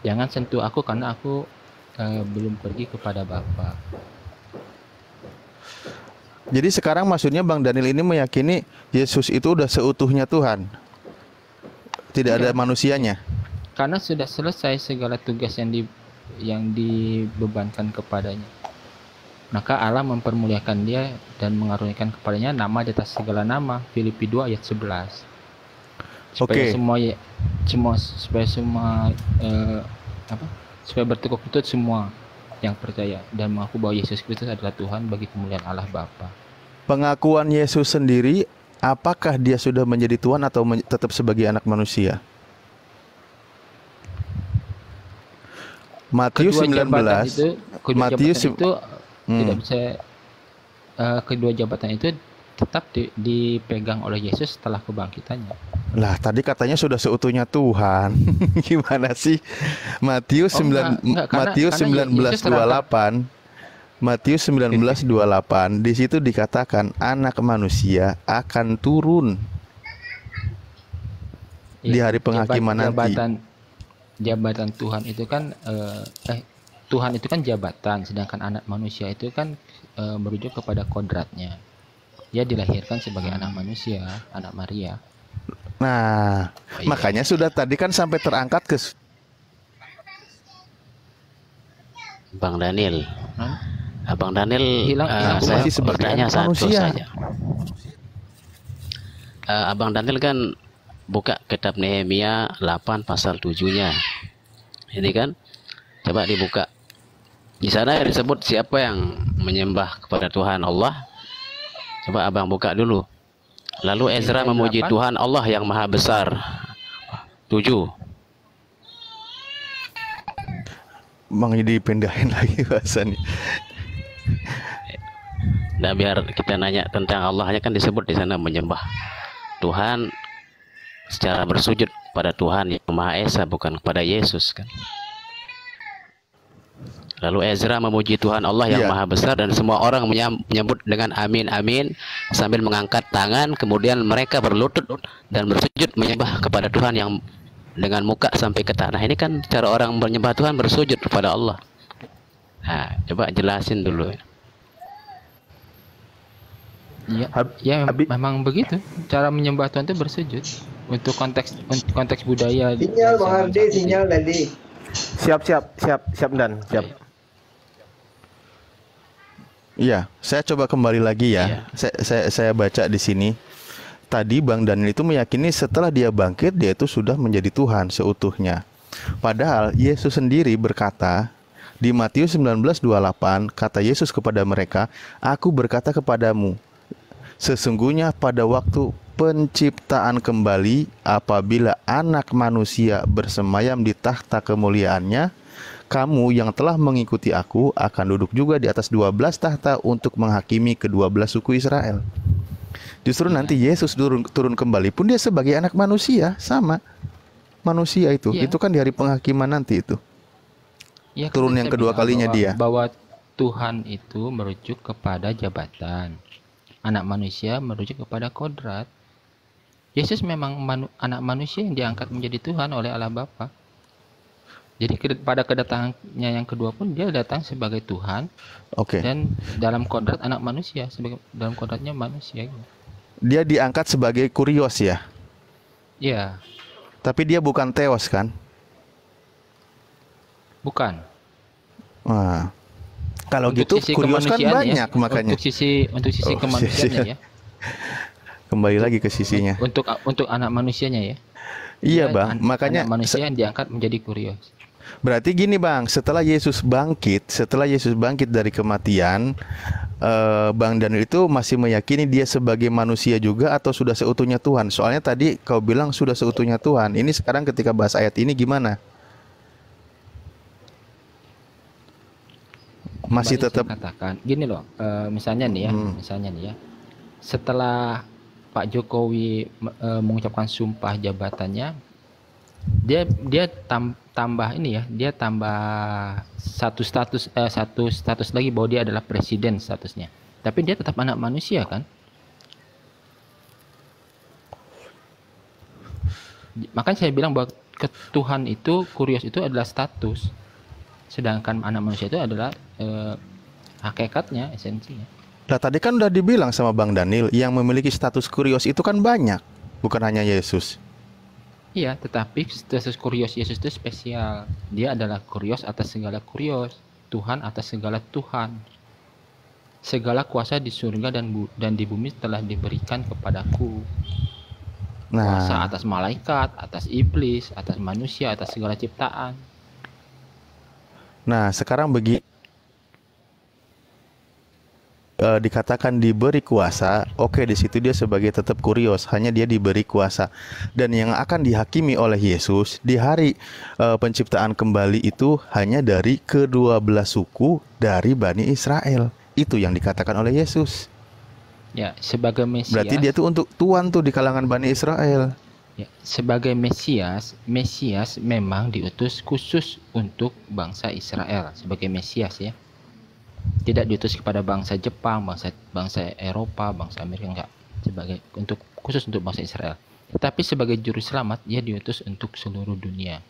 Jangan sentuh aku karena aku belum pergi kepada Bapa. Jadi sekarang maksudnya Bang Daniel ini meyakini Yesus itu udah seutuhnya Tuhan, tidak ada Iya, manusianya. karena sudah selesai segala tugas yang dibebankan kepadanya. Maka Allah mempermuliakan dia dan mengaruniakan kepadanya nama di atas segala nama. Filipi 2 ayat 11. Supaya Oke. supaya semua apa? Supaya bertekuk lutut semua yang percaya dan mengaku bahwa Yesus Kristus adalah Tuhan bagi kemuliaan Allah Bapa. Pengakuan Yesus sendiri, apakah dia sudah menjadi Tuhan atau tetap sebagai anak manusia? Matius Kedua 19. jabatan itu, Matius tidak bisa kedua jabatan itu tetap dipegang oleh Yesus setelah kebangkitannya. Lah, tadi katanya sudah seutuhnya Tuhan. Gimana sih? Matius 19:28. Matius 19:28 di situ dikatakan anak manusia akan turun di hari penghakiman nanti. Jabatan Tuhan itu kan Tuhan itu kan jabatan, sedangkan anak manusia itu kan merujuk kepada kodratnya. Dia dilahirkan sebagai anak manusia, anak Maria. Nah, makanya sudah tadi kan sampai terangkat ke Bang Daniel. Abang Daniel, saya masih sebagai bertanya satu manusia saja. Abang Daniel kan buka kitab Nehemia 8 pasal 7-nya. Ini kan, coba dibuka. Di sana disebut siapa yang menyembah kepada Tuhan Allah. Coba abang buka dulu. Lalu Ezra memuji Tuhan Allah yang maha besar. 7. Bang, jadi pindahin lagi bahasannya. Nah, biar kita nanya tentang Allahnya kan disebut di sana menyembah Tuhan secara bersujud pada Tuhan yang Maha Esa, bukan kepada Yesus kan. Lalu Ezra memuji Tuhan Allah yang Maha Besar dan semua orang menyambut dengan amin amin sambil mengangkat tangan, kemudian mereka berlutut dan bersujud menyembah kepada Tuhan yang dengan muka sampai ke tanah. Ini kan cara orang menyembah Tuhan, bersujud kepada Allah. Nah, coba jelasin dulu. Ya, memang begitu. Cara menyembah Tuhan itu bersujud. Untuk konteks budaya. Sinyal Bang Ardi, sinyal tadi. Siap dan siap. Iya, saya coba kembali lagi ya. Saya baca di sini. Tadi Bang Daniel itu meyakini setelah dia bangkit, dia itu sudah menjadi Tuhan seutuhnya. Padahal Yesus sendiri berkata di Matius 19:28, kata Yesus kepada mereka, "Aku berkata kepadamu, sesungguhnya pada waktu penciptaan kembali, apabila anak manusia bersemayam di tahta kemuliaannya, kamu yang telah mengikuti aku akan duduk juga di atas 12 tahta untuk menghakimi ke-12 suku Israel." Justru nanti Yesus turun kembali pun dia sebagai anak manusia, sama manusia itu. Itu kan di hari penghakiman nanti itu. Ya, turun yang kedua kalinya dia. Bahwa Tuhan itu merujuk kepada jabatan. Anak manusia merujuk kepada kodrat. Yesus memang anak manusia yang diangkat menjadi Tuhan oleh Allah Bapa. Jadi pada kedatangannya yang kedua pun dia datang sebagai Tuhan. Dan dalam kodrat anak manusia, dalam kodratnya manusia. Dia diangkat sebagai kurios ya? Iya. Tapi dia bukan teos kan? Bukan. Wah. Kalau gitu kurios kan banyak makanya. Untuk sisi kemanusiaannya ya. Kembali lagi ke sisinya. Untuk anak manusianya ya. Iya Bang, makanya anak manusia yang diangkat menjadi kurios. Berarti gini Bang, setelah Yesus bangkit dari kematian, Bang Daniel itu masih meyakini dia sebagai manusia juga atau sudah seutuhnya Tuhan? Soalnya tadi kau bilang sudah seutuhnya Tuhan. Ini sekarang ketika bahas ayat ini gimana? Masih tetap katakan gini loh, misalnya nih ya, setelah Pak Jokowi mengucapkan sumpah jabatannya, dia tambah ini ya, dia tambah satu status lagi bahwa dia adalah presiden statusnya. Tapi dia tetap anak manusia kan? Makanya saya bilang bahwa Tuhan itu, kurios itu adalah status, sedangkan anak manusia itu adalah hakikatnya, esensinya. Nah tadi kan udah dibilang sama Bang Daniel, yang memiliki status kurios itu kan banyak, bukan hanya Yesus. Iya, tetapi status kurios Yesus itu spesial. Dia adalah kurios atas segala kurios, Tuhan atas segala Tuhan. Segala kuasa di surga dan di bumi telah diberikan kepadaku. Kuasa Nah, atas malaikat, atas iblis, atas manusia, atas segala ciptaan. nah sekarang dikatakan diberi kuasa, oke di situ dia sebagai tetap kurios, hanya dia diberi kuasa. Dan yang akan dihakimi oleh Yesus di hari penciptaan kembali itu hanya dari kedua belas suku dari Bani Israel. Itu yang dikatakan oleh Yesus. Ya, sebagai Mesias. Berarti dia tuh untuk Tuhan tuh di kalangan Bani Israel. Ya, sebagai Mesias memang diutus khusus untuk bangsa Israel sebagai Mesias ya. Tidak diutus kepada bangsa Jepang, bangsa Eropa, bangsa Amerika, enggak. Khusus untuk bangsa Israel. Tetapi sebagai juru selamat dia diutus untuk seluruh dunia.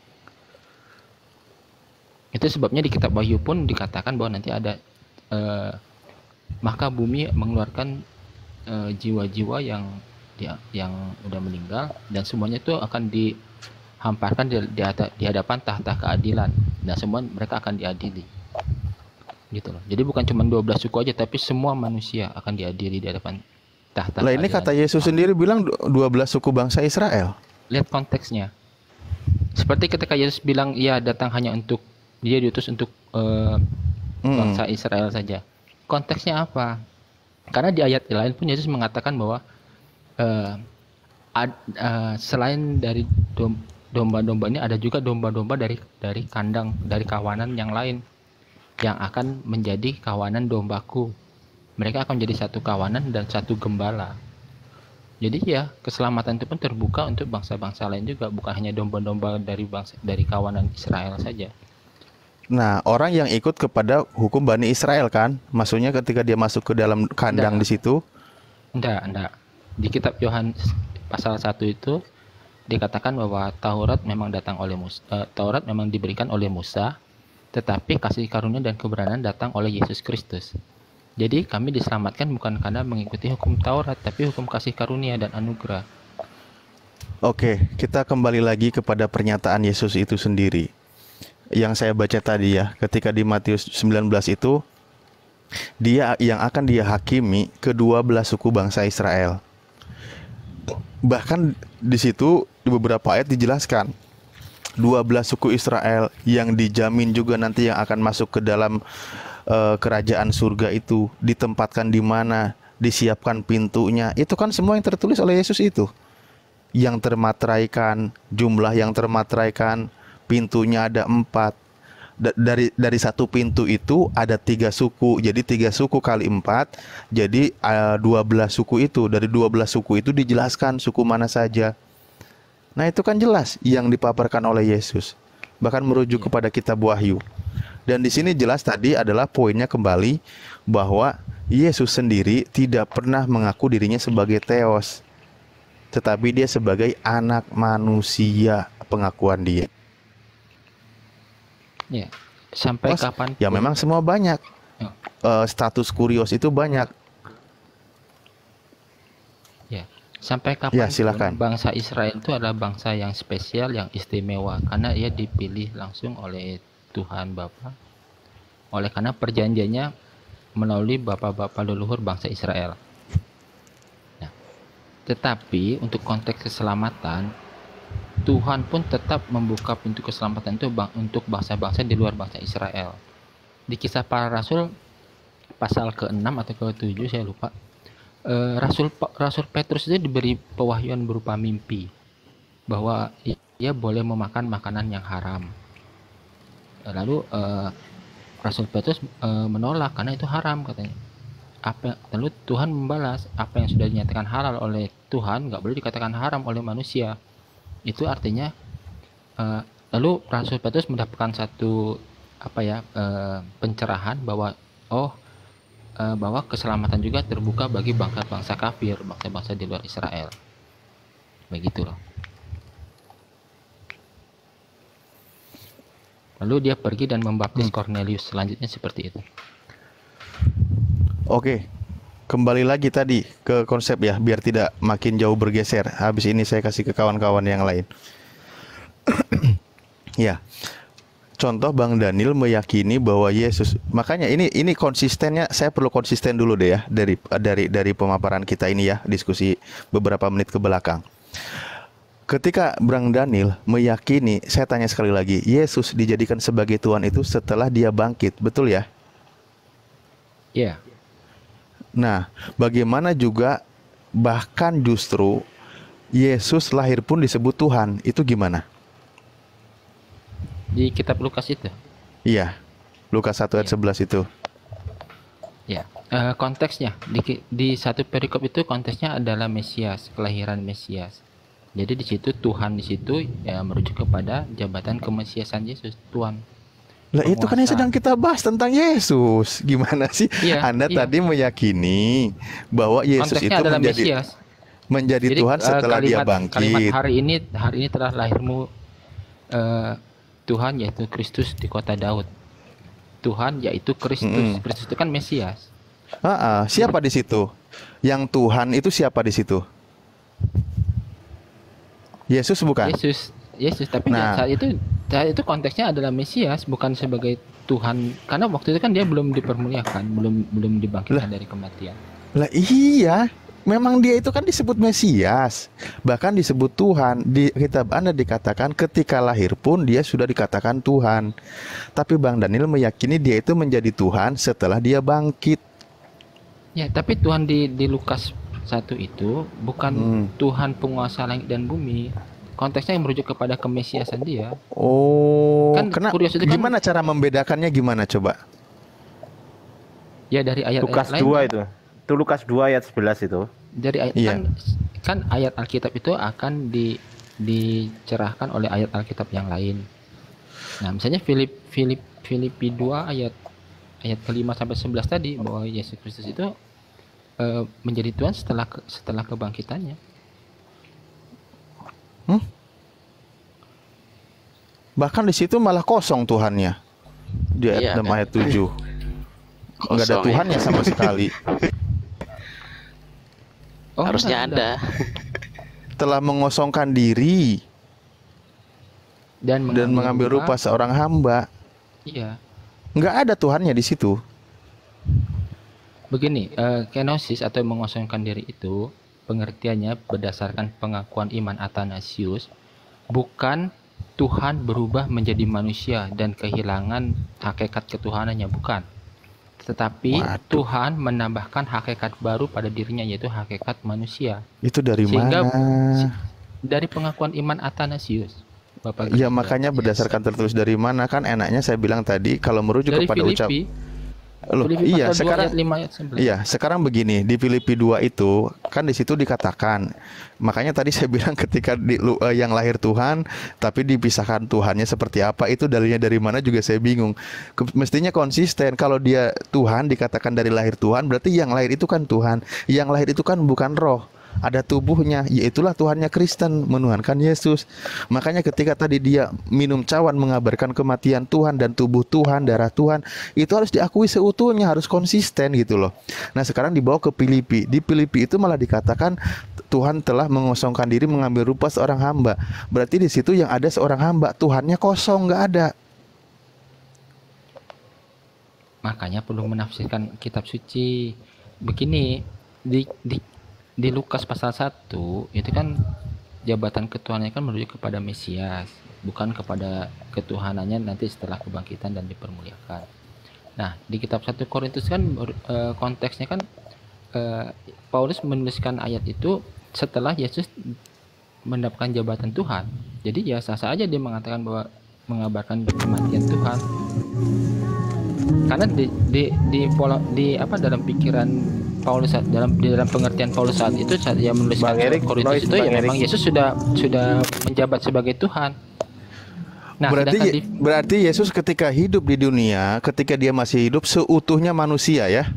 Itu sebabnya di kitab Wahyu pun dikatakan bahwa nanti ada maka bumi mengeluarkan jiwa-jiwa yang udah meninggal, dan semuanya itu akan dihamparkan di hadapan tahta keadilan, dan semua mereka akan diadili. Gitu loh. Jadi bukan cuma 12 suku aja, tapi semua manusia akan diadili di hadapan tahta Lah ini keadilan. kata Yesus sendiri bilang 12 suku bangsa Israel. Lihat konteksnya. Seperti ketika Yesus bilang ia datang hanya untuk, dia diutus untuk bangsa Israel saja. Konteksnya apa? Karena di ayat lain pun Yesus mengatakan bahwa selain dari domba-domba ini ada juga domba-domba dari kandang, dari kawanan yang lain yang akan menjadi kawanan dombaku. Mereka akan menjadi satu kawanan dan satu gembala. Jadi ya, keselamatan itu pun terbuka untuk bangsa-bangsa lain juga, bukan hanya domba-domba dari kawanan Israel saja. Nah, orang yang ikut kepada hukum Bani Israel kan, maksudnya ketika dia masuk ke dalam kandang di situ. Enggak. Di kitab Yohanes pasal 1 itu dikatakan bahwa Taurat memang Taurat memang diberikan oleh Musa, tetapi kasih karunia dan kebenaran datang oleh Yesus Kristus. Jadi kami diselamatkan bukan karena mengikuti hukum Taurat, tapi hukum kasih karunia dan anugerah. Oke, kita kembali lagi kepada pernyataan Yesus itu sendiri. Yang saya baca tadi ya, ketika di Matius 19 itu, dia yang akan dia hakimi kedua belah suku bangsa Israel. Bahkan di situ di beberapa ayat dijelaskan 12 suku Israel yang dijamin juga nanti yang akan masuk ke dalam kerajaan surga itu ditempatkan di mana, disiapkan pintunya. Itu kan semua yang tertulis oleh Yesus itu. Yang termateraikan, jumlah yang termateraikan, pintunya ada 4. Dari satu pintu itu ada 3 suku. Jadi 3 suku kali 4, jadi 12 suku itu. Dari 12 suku itu dijelaskan suku mana saja. Nah itu kan jelas yang dipaparkan oleh Yesus, bahkan merujuk kepada kitab Wahyu. Dan di sini jelas tadi adalah poinnya kembali bahwa Yesus sendiri tidak pernah mengaku dirinya sebagai Theos, tetapi dia sebagai anak manusia, pengakuan dia. Ya, sampai kapan? Ya memang semua banyak. Status kurios itu banyak. Ya, sampai kapan? Ya, silakan. Bangsa Israel itu adalah bangsa yang spesial, yang istimewa, karena ia dipilih langsung oleh Tuhan Bapa. Oleh karena perjanjiannya melalui bapak-bapak leluhur bangsa Israel. Nah, tetapi untuk konteks keselamatan, Tuhan pun tetap membuka pintu keselamatan itu untuk bangsa-bangsa di luar bangsa Israel. Di Kisah Para Rasul pasal ke-6 atau ke-7 saya lupa. Rasul Petrus itu diberi pewahyuan berupa mimpi bahwa ia boleh memakan makanan yang haram. Lalu Rasul Petrus menolak karena itu haram katanya. Lalu Tuhan membalas, apa yang sudah dinyatakan halal oleh Tuhan nggak boleh dikatakan haram oleh manusia. Itu artinya lalu Rasul Petrus mendapatkan satu pencerahan bahwa bahwa keselamatan juga terbuka bagi bangsa-bangsa kafir, bangsa-bangsa di luar Israel. Begitu loh. Lalu dia pergi dan membaptis Cornelius. Selanjutnya seperti itu. Oke. Kembali lagi tadi ke konsep ya, biar tidak makin jauh bergeser. Habis ini saya kasih ke kawan-kawan yang lain. Ya. Contoh Bang Daniel meyakini bahwa Yesus. Makanya ini konsistennya, saya perlu konsisten dulu deh ya dari pemaparan kita ini ya, diskusi beberapa menit ke belakang. Ketika Bang Daniel meyakini, saya tanya sekali lagi, Yesus dijadikan sebagai Tuhan itu setelah dia bangkit, betul ya? Iya. Nah, bagaimana juga bahkan justru Yesus lahir pun disebut Tuhan, itu gimana? Di kitab Lukas itu. Iya, Lukas 1 ayat 11 itu. Ya, konteksnya di satu perikop itu konteksnya adalah Mesias, kelahiran Mesias. Jadi di situ Tuhan di situ ya merujuk kepada jabatan kemesiasan Yesus, Tuhan. Lah itu kan yang sedang kita bahas tentang Yesus. Gimana sih? Iya, Anda tadi meyakini bahwa Yesus konteksnya itu adalah Mesias. menjadi Jadi, Tuhan setelah dia kalimat bangkit. hari ini telah lahirmu Tuhan yaitu Kristus di kota Daud. Tuhan yaitu Kristus. Kristus itu kan Mesias. Siapa di situ? Yang Tuhan itu siapa di situ? Yesus bukan? Yesus, tapi saat itu konteksnya adalah Mesias, bukan sebagai Tuhan, karena waktu itu kan dia belum dipermuliakan, belum dibangkitkan dari kematian. Lah iya, memang dia itu kan disebut Mesias, bahkan disebut Tuhan. Di kitab Anda dikatakan ketika lahir pun dia sudah dikatakan Tuhan. Tapi Bang Daniel meyakini dia itu menjadi Tuhan setelah dia bangkit. Ya, tapi Tuhan di Lukas 1 itu bukan Tuhan penguasa langit dan bumi. Konteksnya yang merujuk kepada kemesiasan dia. Oh, kan gimana cara membedakannya, gimana coba? Ya dari ayat Lukas 2 itu. Itu Lukas 2 ayat 11 itu. Dari ayat kan ayat Alkitab itu akan dicerahkan oleh ayat Alkitab yang lain. Nah, misalnya Filipi 2 ayat ke-5 sampai 11 tadi, bahwa Yesus Kristus itu menjadi Tuhan setelah kebangkitannya. Bahkan di situ malah kosong Tuhannya. Di ayat 6 ayat 7. Enggak ada Tuhannya sama sekali. Harusnya ada. Telah mengosongkan diri dan mengambil rupa seorang hamba. Iya. Enggak ada Tuhannya di situ. Begini, kenosis atau mengosongkan diri itu pengertiannya berdasarkan pengakuan iman Athanasius, bukan Tuhan berubah menjadi manusia dan kehilangan hakikat ketuhanannya, bukan. Tetapi Tuhan menambahkan hakikat baru pada dirinya, yaitu hakikat manusia. Itu dari mana? Dari pengakuan iman Athanasius. Bapak ya makanya berdasarkan tertulis dari mana, kan enaknya saya bilang tadi kalau merujuk dari kepada Filipi. Loh, iya sekarang Iya, sekarang begini, di Filipi 2 itu kan di situ dikatakan. Makanya tadi saya bilang ketika yang lahir Tuhan tapi dipisahkan Tuhannya seperti apa, itu dalilnya dari mana juga saya bingung. Mestinya konsisten, kalau dia Tuhan dikatakan dari lahir Tuhan, berarti yang lahir itu kan Tuhan. Yang lahir itu kan bukan roh. Ada tubuhnya, yaitulah Tuhannya Kristen, menuhankan Yesus. Makanya ketika tadi dia minum cawan mengabarkan kematian Tuhan dan tubuh Tuhan, darah Tuhan, itu harus diakui seutuhnya, harus konsisten gitu loh. Nah sekarang dibawa ke Filipi. Di Filipi itu malah dikatakan Tuhan telah mengosongkan diri mengambil rupa seorang hamba. Berarti di situ yang ada seorang hamba, Tuhannya kosong, nggak ada. Makanya perlu menafsirkan kitab suci. Begini, di Lukas pasal 1 itu kan jabatan ketuhanannya kan merujuk kepada Mesias, bukan kepada ketuhanannya nanti setelah kebangkitan dan dipermuliakan. Nah, di kitab 1 Korintus kan konteksnya kan Paulus menuliskan ayat itu setelah Yesus mendapatkan jabatan Tuhan. Jadi ya sah-sah aja dia mengatakan bahwa mengabarkan kematian Tuhan. Karena dalam pikiran Paulus di dalam pengertian Paulus saat itu saat dia menuliskan Korintus itu ya memang Yesus sudah menjabat sebagai Tuhan. Nah, berarti Yesus ketika hidup di dunia, ketika dia masih hidup seutuhnya manusia ya.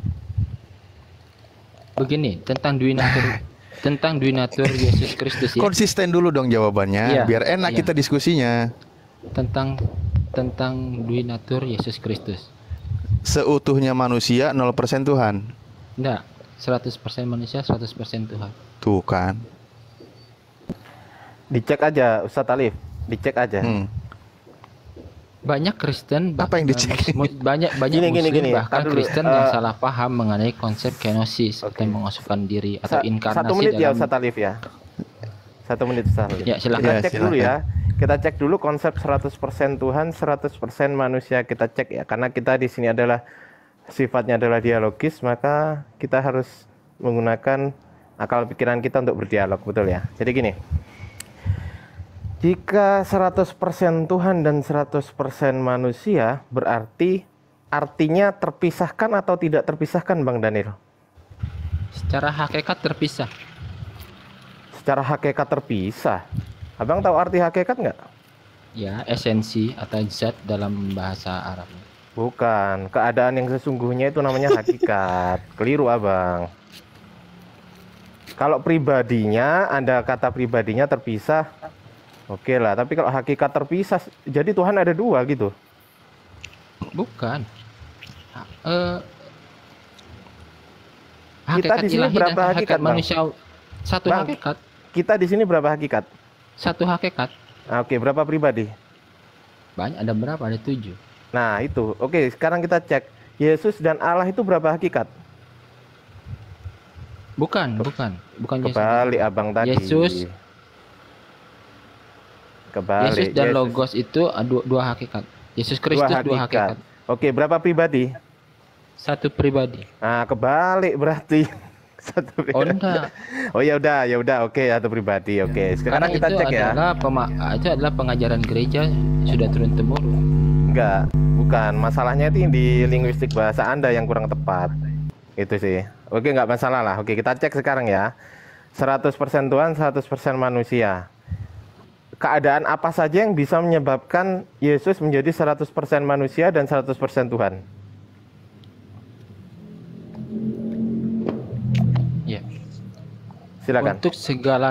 Begini, tentang duinatur Yesus Kristus ya. Konsisten dulu dong jawabannya, biar enak kita diskusinya. Tentang tentang Dui Natur Yesus Kristus. Seutuhnya manusia 0% Tuhan. Enggak, 100% manusia, 100% Tuhan. Tuh kan. Dicek aja Ustadz Alif, dicek aja. Banyak Kristen, Apa yang dicek? banyak Gini, bahkan tar dulu, Kristen yang salah paham mengenai konsep kenosis atau mengosokkan diri atau inkarnasi 1 menit ya dalam. Ustadz Alif ya. 1 menit Ustadz Alif. Ya, silakan. Kita Ya, cek dulu silakan. ya. Kita cek dulu konsep 100% Tuhan, 100% manusia, kita cek ya. Karena kita di sini adalah sifatnya adalah dialogis, maka kita harus menggunakan akal pikiran kita untuk berdialog, betul ya. Jadi gini. Jika 100% Tuhan dan 100% manusia, berarti artinya terpisahkan atau tidak terpisahkan Bang Daniel? Secara hakikat terpisah. Secara hakikat terpisah. Abang tahu arti hakikat nggak? Ya, esensi atau zat dalam bahasa Arab. Bukan, keadaan yang sesungguhnya itu namanya hakikat. Keliru Abang. Kalau pribadinya, Anda kata pribadinya terpisah, oke lah. Tapi kalau hakikat terpisah, jadi Tuhan ada 2 gitu. Bukan. Kita di sini ilahi berapa dan hakikat, Bang? manusia. Satu Bang, hakikat. Kita di sini berapa hakikat? Satu hakikat. Nah, oke, berapa pribadi? Banyak, ada berapa? Ada 7. Nah, itu. Oke, sekarang kita cek. Yesus dan Allah itu berapa hakikat? Bukan Yesus. Kebalik Abang tadi. Yesus Kebalik. dan Yesus. Logos itu dua hakikat. Yesus Kristus dua hakikat. Oke, berapa pribadi? Satu pribadi. Nah, kebalik berarti. Satu pribadi. Oh enggak. Oh ya udah, oke, satu pribadi. Oke, sekarang Karena kita itu cek ya. itu adalah pengajaran gereja sudah turun temurun. Enggak, bukan. Masalahnya itu di linguistik bahasa Anda yang kurang tepat. Itu sih. Oke, enggak masalah lah. Oke, kita cek sekarang ya. 100% Tuhan, 100% manusia. Keadaan apa saja yang bisa menyebabkan Yesus menjadi 100% manusia dan 100% Tuhan? Ya. Silakan. Untuk segala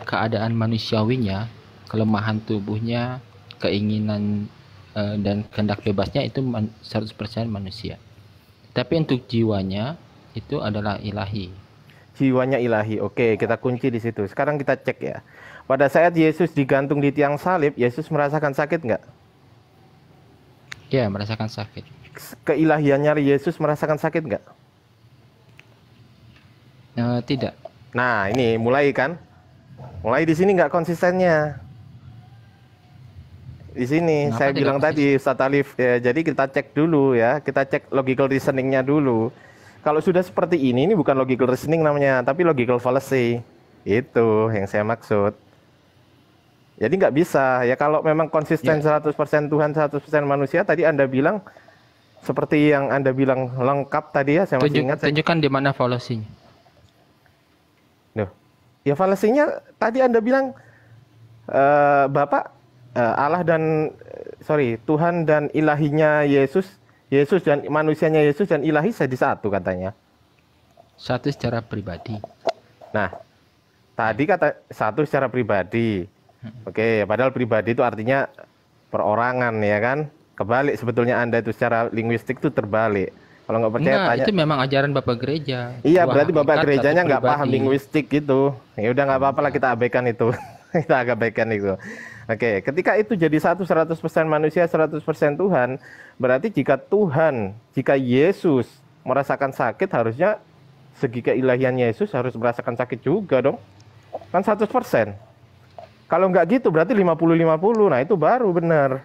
keadaan manusiawinya, kelemahan tubuhnya, keinginan dan kehendak bebasnya itu 100% manusia. Tapi untuk jiwanya itu adalah ilahi. Jiwanya ilahi. Oke, kita kunci di situ. Sekarang kita cek ya. Pada saat Yesus digantung di tiang salib, Yesus merasakan sakit nggak? Ya, merasakan sakit. Keilahiannya Yesus merasakan sakit nggak? Tidak. Nah, ini mulai kan? Mulai di sini nggak konsistennya. Di sini Kenapa saya tidak bilang tadi Ustadz Alif ya, jadi kita cek dulu ya, kita cek logical reasoningnya dulu. Kalau sudah seperti ini bukan logical reasoning namanya, tapi logical fallacy. Itu yang saya maksud. Jadi nggak bisa ya, kalau memang konsisten 100% Tuhan 100% manusia. Tadi Anda bilang seperti yang Anda bilang lengkap tadi ya, saya masih ingat. Tunjukkan di mana fallacy-nya. Duh. Ya fallacy-nya tadi Anda bilang Bapak Allah dan Tuhan dan ilahinya Yesus dan manusianya Yesus dan ilahi jadi satu katanya. Satu secara pribadi. Nah, tadi kata satu secara pribadi. Oke, padahal pribadi itu artinya perorangan ya kan? Kebalik sebetulnya Anda itu secara linguistik itu terbalik. Kalau nggak percaya Enggak, tanya. itu memang ajaran Bapak gereja. Iya, Dua berarti Bapak hakikat, gerejanya satu nggak paham pribadi. linguistik gitu. Ya udah nggak apa-apa lah, kita abaikan itu. Kita abaikan itu. Oke, ketika itu jadi 100% manusia, 100% Tuhan, berarti jika Yesus merasakan sakit, harusnya segi keilahian Yesus harus merasakan sakit juga dong. Kan 100%. Kalau nggak gitu berarti 50-50. Nah, itu baru benar.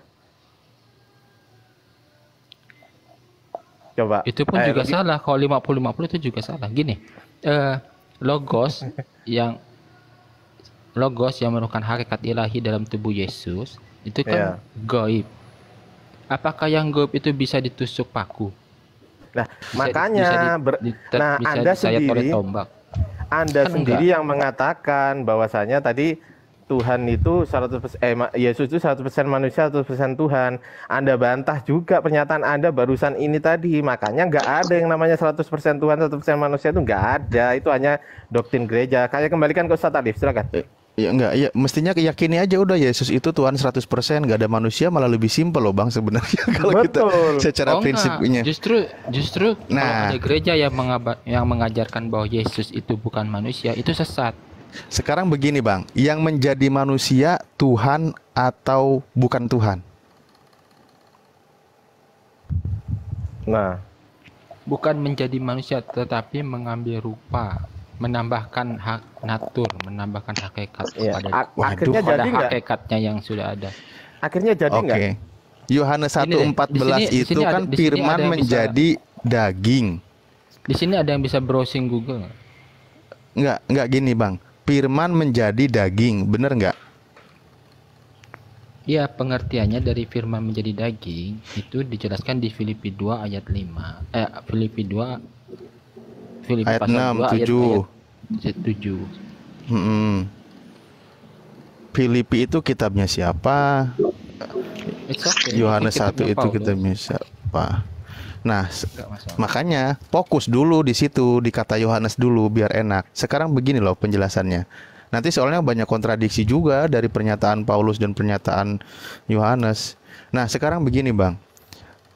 Coba. Itu pun juga salah. Kalau 50-50 itu juga salah. Gini, logos yang merupakan hakikat ilahi dalam tubuh Yesus itu kan gaib. Apakah yang gaib itu bisa ditusuk paku? Nah, makanya Anda sendiri tombak. Anda Kan sendiri yang mengatakan bahwasanya tadi Tuhan itu 100% Yesus itu 100% manusia, 100% Tuhan. Anda bantah juga pernyataan Anda barusan ini tadi. Makanya nggak ada yang namanya 100% Tuhan, 100% manusia, itu nggak ada. Itu hanya doktrin gereja. Saya kembalikan ke Ustadz Alif, silakan. Ya enggak, ya mestinya yakini aja udah Yesus itu Tuhan 100%, nggak ada manusia, malah lebih simpel loh Bang sebenarnya kalau kita Betul. secara Oh enggak, prinsipnya. justru kalau Nah, ada gereja yang yang mengajarkan bahwa Yesus itu bukan manusia, itu sesat. sekarang begini Bang, yang menjadi manusia Tuhan atau bukan Tuhan? Nah, Bukan menjadi manusia, tetapi mengambil rupa, menambahkan menambahkan hakikat ya. Waduh. Akhirnya pada jadi nggak? hakikatnya yang sudah ada. Akhirnya jadi nggak? Oke. Yohanes Ini deh, 1:14 di itu sini kan di sini ada firman yang bisa, menjadi daging. di sini ada yang bisa browsing Google nggak? Enggak gini Bang. Firman menjadi daging, bener nggak? Iya, pengertiannya dari firman menjadi daging itu dijelaskan di Filipi 2 ayat 5. Filipi Ayat pasal 6, 2 ayat 7. 7. Filipi itu kitabnya siapa? It's okay. Yohanes 1 Kitabnya itu Paulus. kitabnya siapa? Nah, Nggak masalah. makanya fokus dulu di situ, di kata Yohanes dulu biar enak. Sekarang begini loh penjelasannya. Nanti soalnya banyak kontradiksi juga dari pernyataan Paulus dan pernyataan Yohanes. Nah, sekarang begini Bang.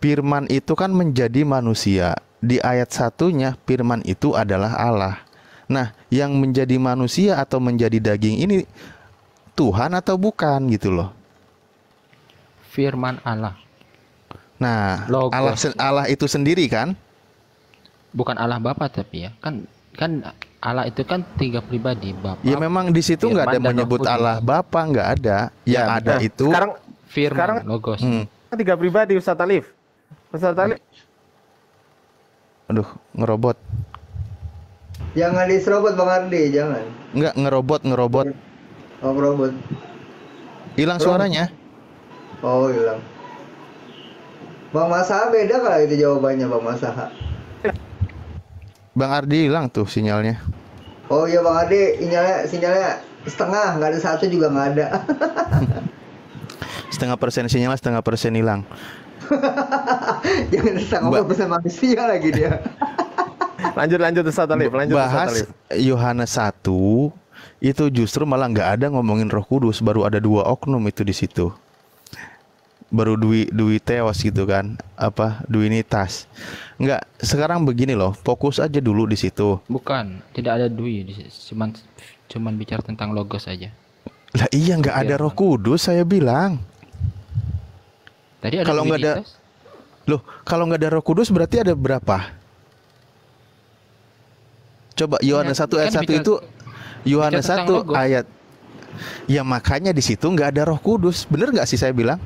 Firman itu kan menjadi manusia. Di ayat satunya firman itu adalah Allah. Nah, yang menjadi manusia atau menjadi daging ini Tuhan atau bukan gitu loh. Firman Allah, Nah, Logos. Allah itu sendiri kan? bukan Allah Bapa tapi ya. Kan Allah itu kan 3 pribadi, Bapa, Ya memang di situ nggak ada Firman, dan menyebut Roh Kudus. Allah Bapa, nggak ada. Yang Ya, ada Nah, itu Firman, sekarang Logos. 3 pribadi Ustaz Alif. Ustaz Alif. aduh, ngerobot. Jangan diserobot Bang Ardi, jangan. Nggak ngerobot. Oh, robot. Hilang suaranya. Oh, hilang. Bang Masaha beda kali itu jawabannya Bang Masaha. Bang Ardi hilang tuh sinyalnya. Oh iya Bang Ardi, sinyalnya setengah, nggak ada satu juga nggak ada. 0,5% sinyal, 0,5% hilang. Jangan setengah persen manusia lagi dia. Lanjut Ustaz Alif, lanjut Ustaz Bahas Alif. Yohanes 1 itu justru malah nggak ada ngomongin Roh Kudus, baru ada 2 oknum itu di situ. Baru Dwi Theos gitu kan, apa Duinitas. Nggak, sekarang begini loh, fokus aja dulu di situ. Bukan, tidak ada dui, cuman bicara tentang Logos aja. Lah iya nggak ada Roh Kudus saya bilang. Tadi ada Kalau nggak ada, Duinitas. loh kalau nggak ada Roh Kudus berarti ada berapa? Coba Yohanes 1 ayat 1 bicara- itu Yohanes bicara 1 tentang Logos. ayat. Ya makanya di situ nggak ada Roh Kudus. Bener nggak sih saya bilang?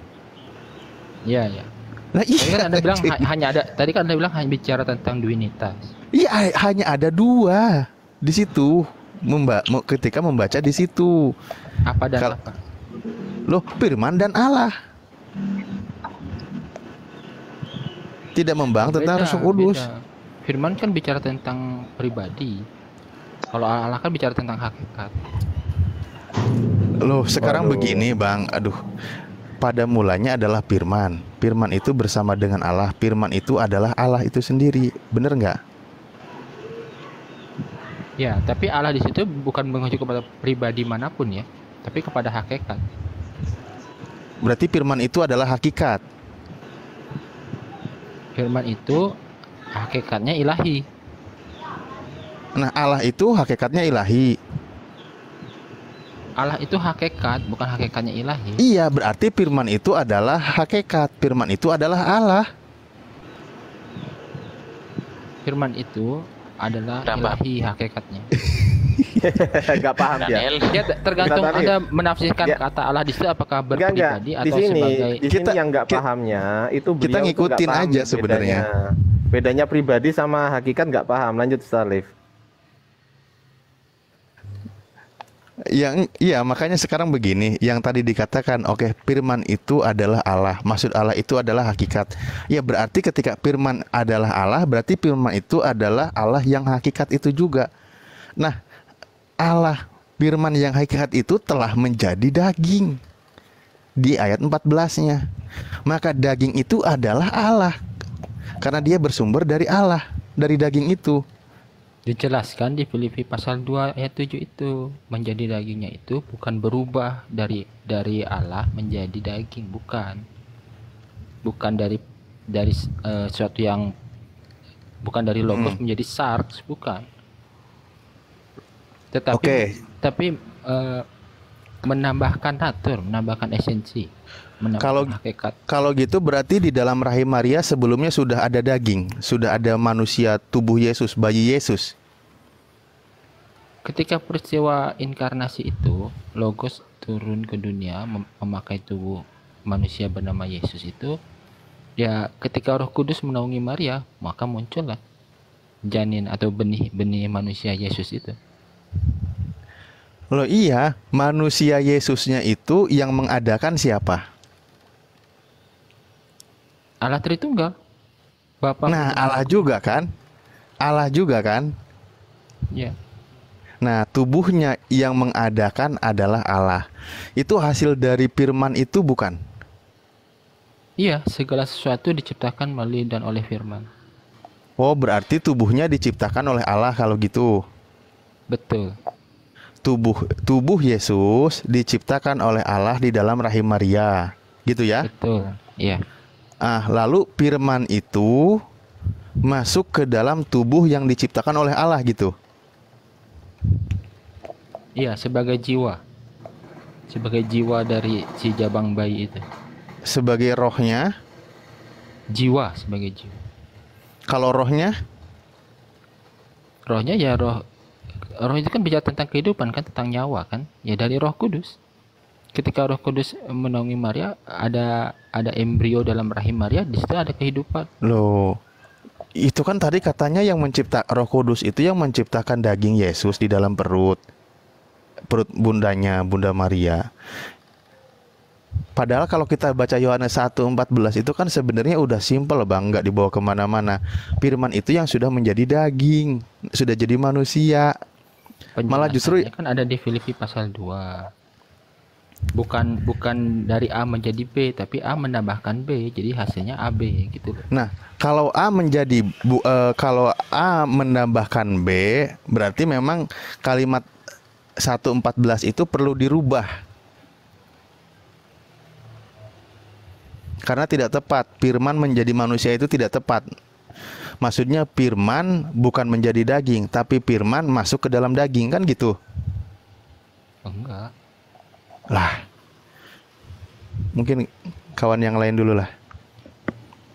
Iya, ya. Nah Tadi kan iya. Anda bilang hanya ada. Tadi kan Anda bilang hanya bicara tentang Duinitas. Iya hanya ada 2 di situ. Ketika membaca di situ. Apa dan Kal- apa? Loh, firman dan Allah. Tidak membahas tentang Roh Kudus. Beda. Firman kan bicara tentang pribadi. Kalau Allah kan bicara tentang hakikat. Loh, sekarang Waduh. begini, Bang. Aduh. Pada mulanya adalah firman. Firman itu bersama dengan Allah. Firman itu adalah Allah itu sendiri. Bener nggak? Ya, tapi Allah di situ bukan mengacu kepada pribadi manapun ya, tapi kepada hakikat. Berarti firman itu adalah hakikat. Firman itu hakikatnya ilahi. Nah, Allah itu hakikatnya ilahi. Allah itu hakikat, bukan hakikatnya ilahi. Iya, berarti firman itu adalah hakikat. Firman itu adalah Allah. Firman itu adalah Tambah. ilahi hakikatnya. Gak paham dia. Daniel, Ya tergantung Ustaz Alif. Anda menafsirkan Ya. kata Allah di situ apakah Enggak. berpribadi Di atau sini, sebagai di sini Kita- yang nggak kita- pahamnya itu kita beliau tuh ngikutin nggak paham aja sebenarnya. Bedanya pribadi sama hakikat nggak paham. Lanjut Ustaz Alif. Yang iya, makanya sekarang begini, yang tadi dikatakan, oke, firman itu adalah Allah. Maksud Allah itu adalah hakikat. Ya berarti ketika firman adalah Allah, berarti firman itu adalah Allah yang hakikat itu juga. Nah, Allah firman yang hakikat itu telah menjadi daging di ayat 14-nya. Maka daging itu adalah Allah. Karena dia bersumber dari Allah, dari daging itu. Dijelaskan di Filipi pasal 2 ayat 7 itu, menjadi dagingnya itu bukan berubah dari Allah menjadi daging, bukan. Bukan dari sesuatu yang bukan dari logos menjadi sarx, bukan. Tapi menambahkan natur, menambahkan esensi, menambahkan hakikat. Kalau gitu berarti di dalam rahim Maria sebelumnya sudah ada daging, sudah ada manusia, tubuh Yesus, bayi Yesus. Ketika peristiwa inkarnasi itu, logos turun ke dunia memakai tubuh manusia bernama Yesus itu, ya ketika Roh Kudus menaungi Maria, maka muncullah janin atau benih manusia Yesus itu. Loh iya, manusia Yesusnya itu yang mengadakan siapa? Allah Tritunggal. Bapa. Nah, Allah juga kan? Allah juga kan? Ya. Nah, tubuhnya yang mengadakan adalah Allah. Itu hasil dari firman itu bukan? Iya, segala sesuatu diciptakan melalui dan oleh firman. Oh, berarti tubuhnya diciptakan oleh Allah kalau gitu. Betul. Tubuh Yesus diciptakan oleh Allah di dalam rahim Maria, gitu ya? Betul, iya. Lalu firman itu masuk ke dalam tubuh yang diciptakan oleh Allah gitu. Iya, sebagai jiwa dari si jabang bayi itu. Sebagai rohnya? Sebagai jiwa. Kalau rohnya? Rohnya ya roh itu kan bicara tentang kehidupan kan, tentang nyawa kan, ya dari Roh Kudus. Ketika Roh Kudus menaungi Maria, ada embrio dalam rahim Maria, di situ ada kehidupan. Loh, itu kan tadi katanya yang Roh Kudus itu yang menciptakan daging Yesus di dalam perut bundanya, Bunda Maria. Padahal kalau kita baca Yohanes 1:14 itu kan sebenarnya udah simpel bang, nggak dibawa kemana-mana. Firman itu yang sudah menjadi daging, sudah jadi manusia. Malah justru kan ada di Filipi pasal 2. Bukan dari A menjadi B, tapi A menambahkan B, jadi hasilnya AB gitu. Nah, kalau A menambahkan B, berarti memang kalimat 1:14 itu perlu dirubah. Karena tidak tepat, firman menjadi manusia itu tidak tepat. Maksudnya firman bukan menjadi daging, tapi firman masuk ke dalam daging, kan gitu? Enggak. Lah, mungkin kawan yang lain dulu lah.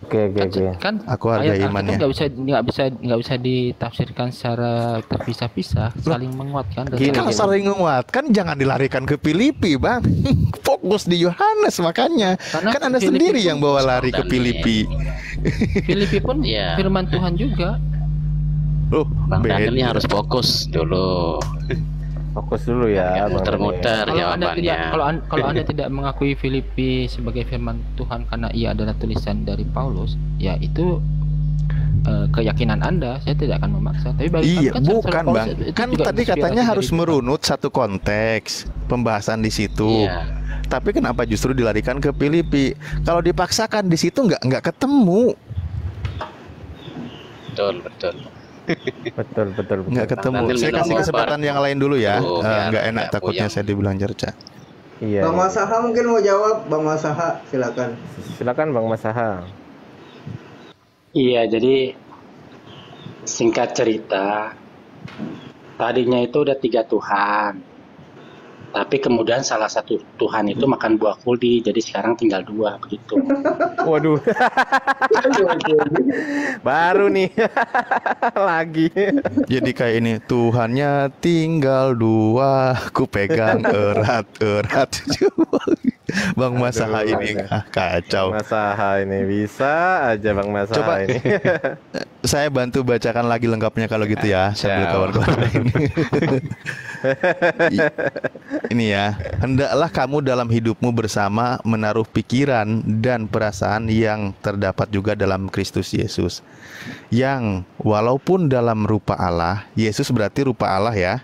Oke. Kan aku hargai ayat imannya. Nggak bisa ditafsirkan secara terpisah-pisah, saling menguatkan. Kalau saling menguatkan jangan dilarikan ke Filipi, bang. Fokus di Yohanes makanya. Karena kan Anda Filipi sendiri yang bawa lari ke Filipi. Filipi pun firman Tuhan juga. Loh, Bang Daniel ini harus fokus dulu. Fokus dulu ya, muter-muter jawabannya. Kalau anda tidak mengakui Filipi sebagai firman Tuhan karena ia adalah tulisan dari Paulus, ya itu keyakinan Anda. Saya tidak akan memaksa. Tapi bagi bukan bang. Kan tadi katanya harus merunut satu konteks pembahasan di situ. Iya. Tapi kenapa justru dilarikan ke Filipi? Kalau dipaksakan di situ nggak ketemu. Betul. Betul. Nggak ketemu. Saya kasih kesempatan yang lain dulu ya. Nggak enak takutnya saya dibilang cerca. Iya. Bang Masaha mungkin mau jawab. Bang Masaha, silakan. Silakan Bang Masaha. Iya, jadi singkat cerita, tadinya itu udah 3 Tuhan. Tapi kemudian salah satu Tuhan itu makan buah kuldi, jadi sekarang tinggal 2 begitu. Waduh. Baru nih. Lagi. Jadi kayak ini, Tuhannya tinggal 2, ku pegang erat-erat. Bang Masaha ini kacau. Bang Masaha ini bisa aja Bang Masaha. Coba ini. Saya bantu bacakan lagi lengkapnya kalau gitu ya, sambil kawan-kawan lain. Ini ya, hendaklah kamu dalam hidupmu bersama menaruh pikiran dan perasaan yang terdapat juga dalam Kristus Yesus, yang walaupun dalam rupa Allah, Yesus berarti rupa Allah ya,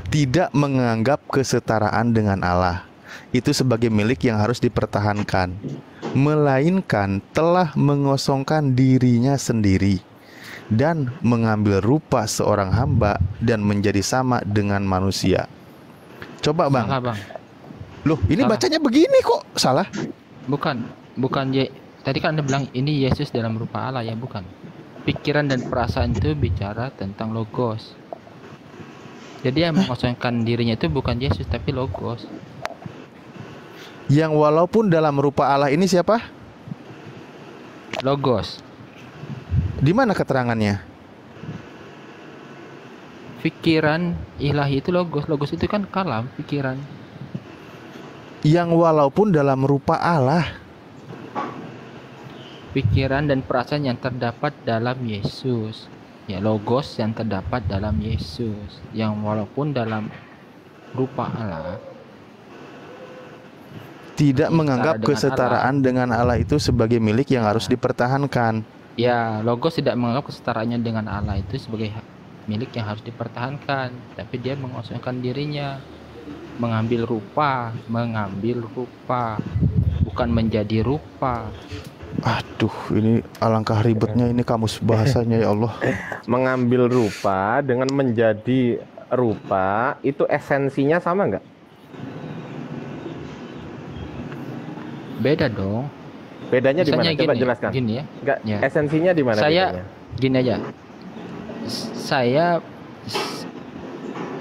tidak menganggap kesetaraan dengan Allah itu sebagai milik yang harus dipertahankan, melainkan telah mengosongkan dirinya sendiri dan mengambil rupa seorang hamba dan menjadi sama dengan manusia. Coba Bang. Salah, Bang. Loh, ini Salah. bacanya begini kok. Salah? Bukan tadi kan Anda bilang ini Yesus dalam rupa Allah, ya bukan. Pikiran dan perasaan itu bicara tentang logos. Jadi yang mengosongkan dirinya itu bukan Yesus tapi logos. Yang walaupun dalam rupa Allah ini siapa? Logos. Di mana keterangannya? Pikiran ilahi itu logos. Logos itu kan kalam, pikiran. Yang walaupun dalam rupa Allah. Pikiran dan perasaan yang terdapat dalam Yesus. Ya, logos yang terdapat dalam Yesus. Yang walaupun dalam rupa Allah. Tidak menganggap dengan kesetaraan dengan Allah itu sebagai milik yang harus dipertahankan. Ya, logos tidak menganggap kesetaraannya dengan Allah itu sebagai milik yang harus dipertahankan, tapi dia mengosongkan dirinya, mengambil rupa, bukan menjadi rupa. Aduh, ini alangkah ribetnya ini kamus bahasanya ya Allah. Mengambil rupa dengan menjadi rupa itu esensinya sama nggak? Beda dong. Bedanya di mana? Misalnya Coba gini, jelaskan. Gini ya. Nggak, Ya. esensinya di mana? Saya bedanya? gini aja.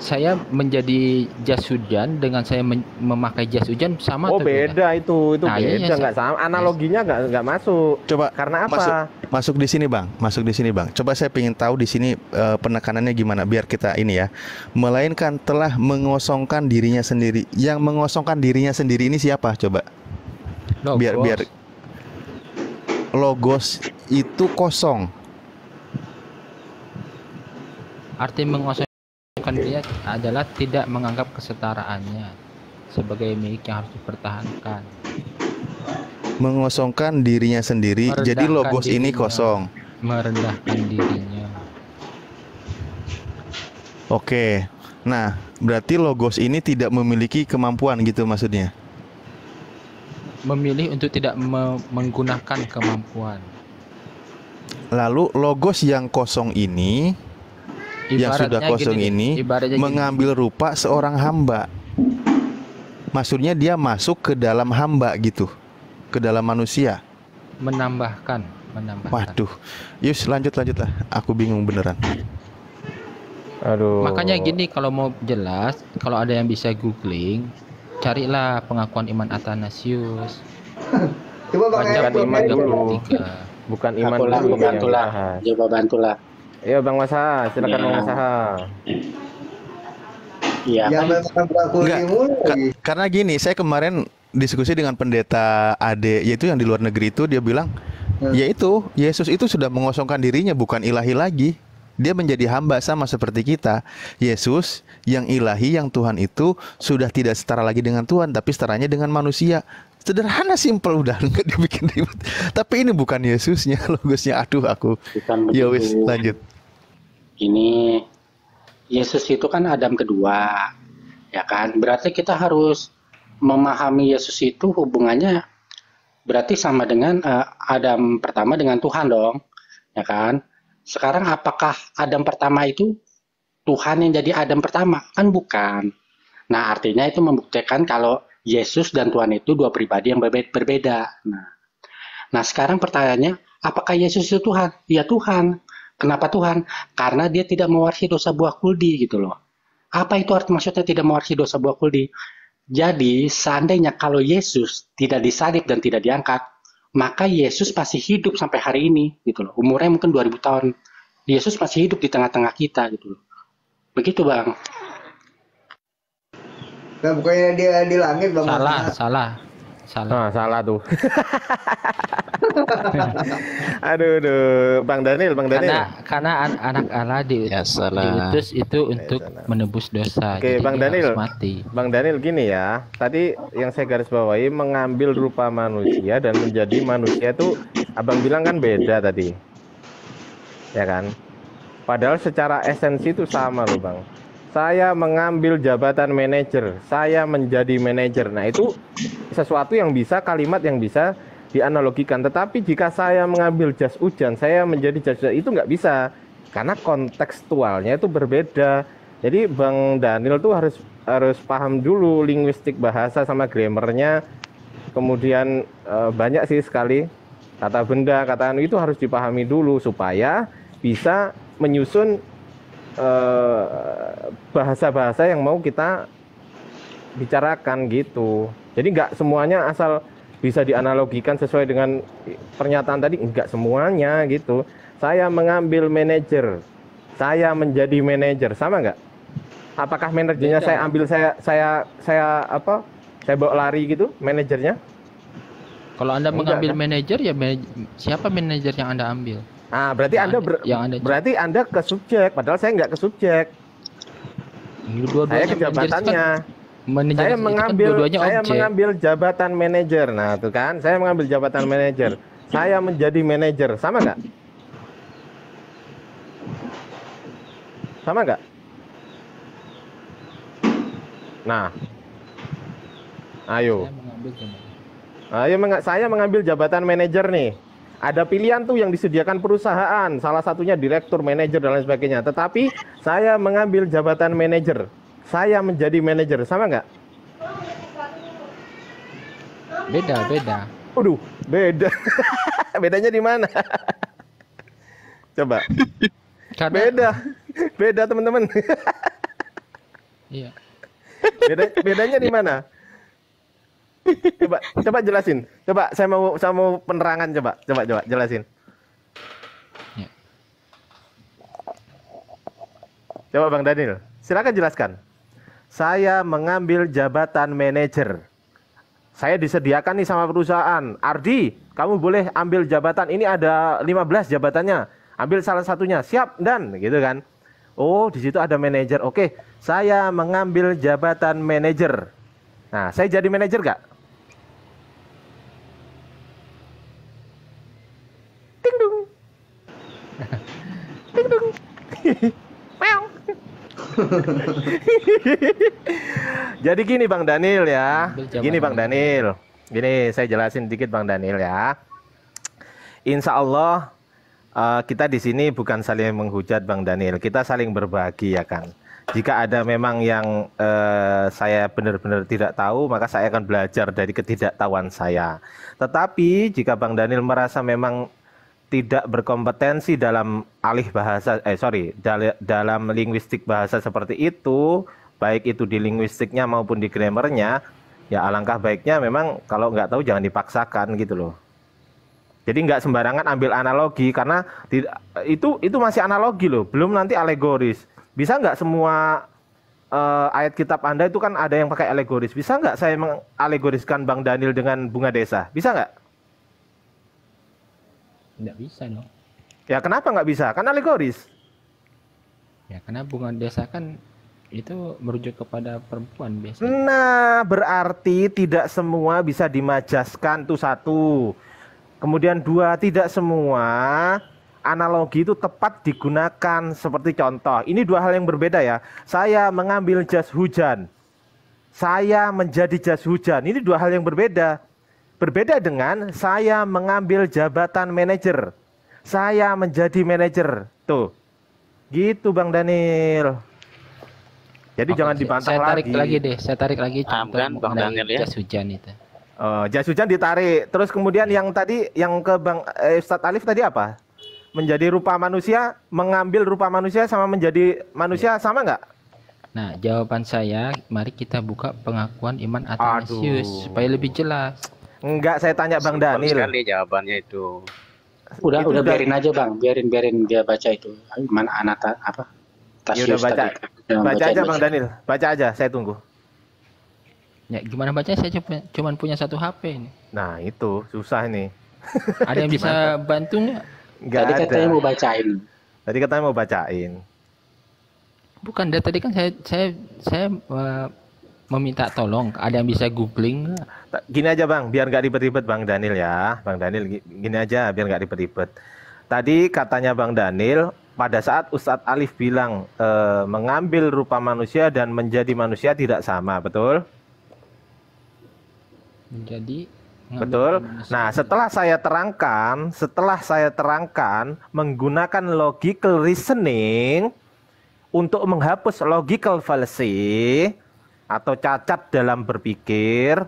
Saya menjadi jas hujan dengan saya memakai jas hujan sama Oh atau beda? beda itu Nah, iya, beda, nggak sama. Analoginya nggak masuk. Coba Karena apa? Masuk di sini Bang, masuk di sini Bang. Coba saya ingin tahu di sini penekanannya gimana biar kita ini ya. Melainkan telah mengosongkan dirinya sendiri. Yang mengosongkan dirinya sendiri ini siapa? Coba. Logos. Biar logos itu kosong. Arti mengosongkan dia adalah tidak menganggap kesetaraannya sebagai milik yang harus dipertahankan. Mengosongkan dirinya sendiri. Jadi Merendahkan logos ini dirinya. kosong. Merendahkan dirinya. Oke. Nah, berarti logos ini tidak memiliki kemampuan gitu maksudnya. Memilih untuk tidak menggunakan kemampuan. Lalu logos yang kosong ini, yang sudah Ibaratnya kosong gini deh, ini ibaratnya gini. mengambil rupa seorang hamba. Maksudnya dia masuk ke dalam hamba gitu, ke dalam manusia. menambahkan. Waduh, Yus lanjut lah. Aku bingung beneran. Aduh. Makanya gini, kalau mau jelas, kalau ada yang bisa googling, carilah pengakuan iman Athanasius. Coba Bang Baca Eko Bukan iman bab dulu. 3. Bukan iman Aku dulu yang bantulah. dibahas. Coba bantulah. Ayo Bang Masaha, silakan Ya. Bang Masaha. Iya yang kan? memang berlaku Enggak, di mulu lagi. Karena gini, saya kemarin diskusi dengan pendeta Ade, yaitu yang di luar negeri itu, dia bilang, yaitu Yesus itu sudah mengosongkan dirinya, bukan ilahi lagi. Dia menjadi hamba sama seperti kita. Yesus yang ilahi, yang Tuhan itu sudah tidak setara lagi dengan Tuhan, tapi setaranya dengan manusia. Sederhana, simpel, udah nggak dibikin ribet. Tapi ini bukan Yesusnya, logosnya. Aduh, aku. Bukan Ya wis, begitu. lanjut. Ini Yesus itu kan Adam kedua, ya kan? Berarti kita harus memahami Yesus itu hubungannya berarti sama dengan Adam pertama dengan Tuhan dong, ya kan? Sekarang apakah Adam pertama itu Tuhan yang jadi Adam pertama? Kan bukan. Nah, artinya itu membuktikan kalau Yesus dan Tuhan itu dua pribadi yang berbeda. Nah, sekarang pertanyaannya, apakah Yesus itu Tuhan? Ya Tuhan. Kenapa Tuhan? Karena dia tidak mewarisi dosa buah kuldi gitu loh. Apa itu arti maksudnya tidak mewarisi dosa buah kuldi? Jadi, seandainya kalau Yesus tidak disalib dan tidak diangkat, maka Yesus masih hidup sampai hari ini gitu loh. Umurnya mungkin 2000 tahun. Yesus masih hidup di tengah-tengah kita gitu loh. Begitu, Bang. Nah, bukannya dia di langit Bang Mas. Salah. Ah, salah tuh. aduh, Bang Daniel. Karena anak Allah Ya, salah. diutus itu untuk menebus dosa. Oke, Jadi Bang dia Daniel. harus mati. Bang Daniel gini ya. Tadi yang saya garis bawahi mengambil rupa manusia dan menjadi manusia itu Abang bilang kan beda tadi. Ya kan? Padahal secara esensi itu sama loh, Bang. Saya mengambil jabatan manajer, saya menjadi manajer. Nah, itu sesuatu yang bisa, kalimat yang bisa dianalogikan. Tetapi jika saya mengambil jas hujan, saya menjadi jas hujan, itu nggak bisa. Karena kontekstualnya itu berbeda. Jadi Bang Daniel tuh harus paham dulu linguistik bahasa sama grammarnya. Kemudian banyak sih sekali kata benda, kata anu itu harus dipahami dulu supaya bisa menyusun bahasa-bahasa yang mau kita bicarakan gitu. Jadi nggak semuanya asal bisa dianalogikan sesuai dengan pernyataan tadi, nggak semuanya gitu. Saya mengambil manajer, saya menjadi manajer, sama nggak? Apakah manajernya saya ambil, saya apa? Saya bawa lari gitu, manajernya? Kalau Anda Enggak, mengambil kan? manajer ya siapa manajer yang Anda ambil? Ah, berarti Yang Anda berarti Anda ke subjek, padahal saya nggak ke subjek. Saya ke jabatannya. Manajer Saya itu kan mengambil dua-duanya saya objek. mengambil jabatan manajer. Nah, tuh kan, saya mengambil jabatan manajer. Saya menjadi manajer, sama nggak? Sama nggak? Nah, ayo. Saya mengambil jabatan manajer nih. Ada pilihan tuh yang disediakan perusahaan, salah satunya direktur, manajer dan lain sebagainya. Tetapi saya mengambil jabatan manajer, saya menjadi manajer, sama nggak? Beda. Waduh, beda. Bedanya di mana? Coba. Karena Beda teman-teman. iya. Bedanya di mana? Coba jelasin. Coba saya mau penerangan, coba jelasin. Ya. Coba Bang Daniel, silakan jelaskan. Saya mengambil jabatan manajer. Saya disediakan nih sama perusahaan. Ardi, kamu boleh ambil jabatan. Ini ada 15 jabatannya. Ambil salah satunya. Siap, Dan, gitu kan. Oh, di situ ada manajer. Oke, saya mengambil jabatan manajer. Nah, saya jadi manajer nggak? Ting dung. Ting dung. Meong. Jadi gini Bang Daniel ya. Gini Bang Daniel. Gini saya jelasin dikit Bang Daniel ya. Insya Allah kita di sini bukan saling menghujat Bang Daniel. Kita saling berbagi ya kan. Jika ada memang yang saya benar-benar tidak tahu, maka saya akan belajar dari ketidaktahuan saya. Tetapi jika Bang Daniel merasa memang tidak berkompetensi dalam dalam linguistik bahasa seperti itu, baik itu di linguistiknya maupun di grammarnya, ya alangkah baiknya memang kalau nggak tahu jangan dipaksakan gitu loh. Jadi nggak sembarangan ambil analogi, karena itu masih analogi loh, belum nanti alegoris. Bisa nggak semua ayat kitab Anda itu kan ada yang pakai alegoris? Bisa nggak saya mengalegoriskan Bang Daniel dengan bunga desa? Bisa nggak? Nggak bisa dong. Ya kenapa nggak bisa? Kan alegoris. Ya karena bunga desa kan itu merujuk kepada perempuan biasanya. Nah, berarti tidak semua bisa dimajaskan tuh satu. Kemudian dua, tidak semua analogi itu tepat digunakan. Seperti contoh, ini dua hal yang berbeda ya. Saya mengambil jas hujan, saya menjadi jas hujan. Ini dua hal yang berbeda. Berbeda dengan saya mengambil jabatan manajer, saya menjadi manajer. Tuh, gitu Bang Daniel. Jadi Oke, jangan dibantah saya tarik lagi. Saya tarik lagi contoh Kan Bang mengenai Daniel ya. jas hujan itu. Jas hujan ditarik. Terus kemudian yang tadi, yang ke Bang Ustadz Alif tadi apa? Menjadi rupa manusia, mengambil rupa manusia sama menjadi manusia sama nggak? Nah, jawaban saya, mari kita buka pengakuan iman Athanasius supaya lebih jelas. Enggak, saya tanya Bang Simpel Daniel. sekali jawabannya itu. Udah Itu biarin aja Bang, biarin dia baca itu. Mana Anata apa? Ya udah Tasius baca. tadi. Udah Baca aja baca. Bang Daniel. Baca aja, saya tunggu. Ya, gimana bacanya? Saya cuma punya satu HP ini. Nah, itu susah ini. Ada yang bisa bantu nggak? Enggak Tadi ada. katanya mau bacain. Tadi katanya mau bacain. Bukan, dari tadi kan saya meminta tolong. Ada yang bisa googling nggak? Gini aja Bang, biar nggak ribet-ribet Bang Daniel ya. Bang Daniel gini aja, biar nggak ribet-ribet. Tadi katanya Bang Daniel, pada saat Ustadz Alif bilang mengambil rupa manusia dan menjadi manusia tidak sama, betul? Menjadi Betul. Nah, setelah saya terangkan menggunakan logical reasoning untuk menghapus logical fallacy atau cacat dalam berpikir,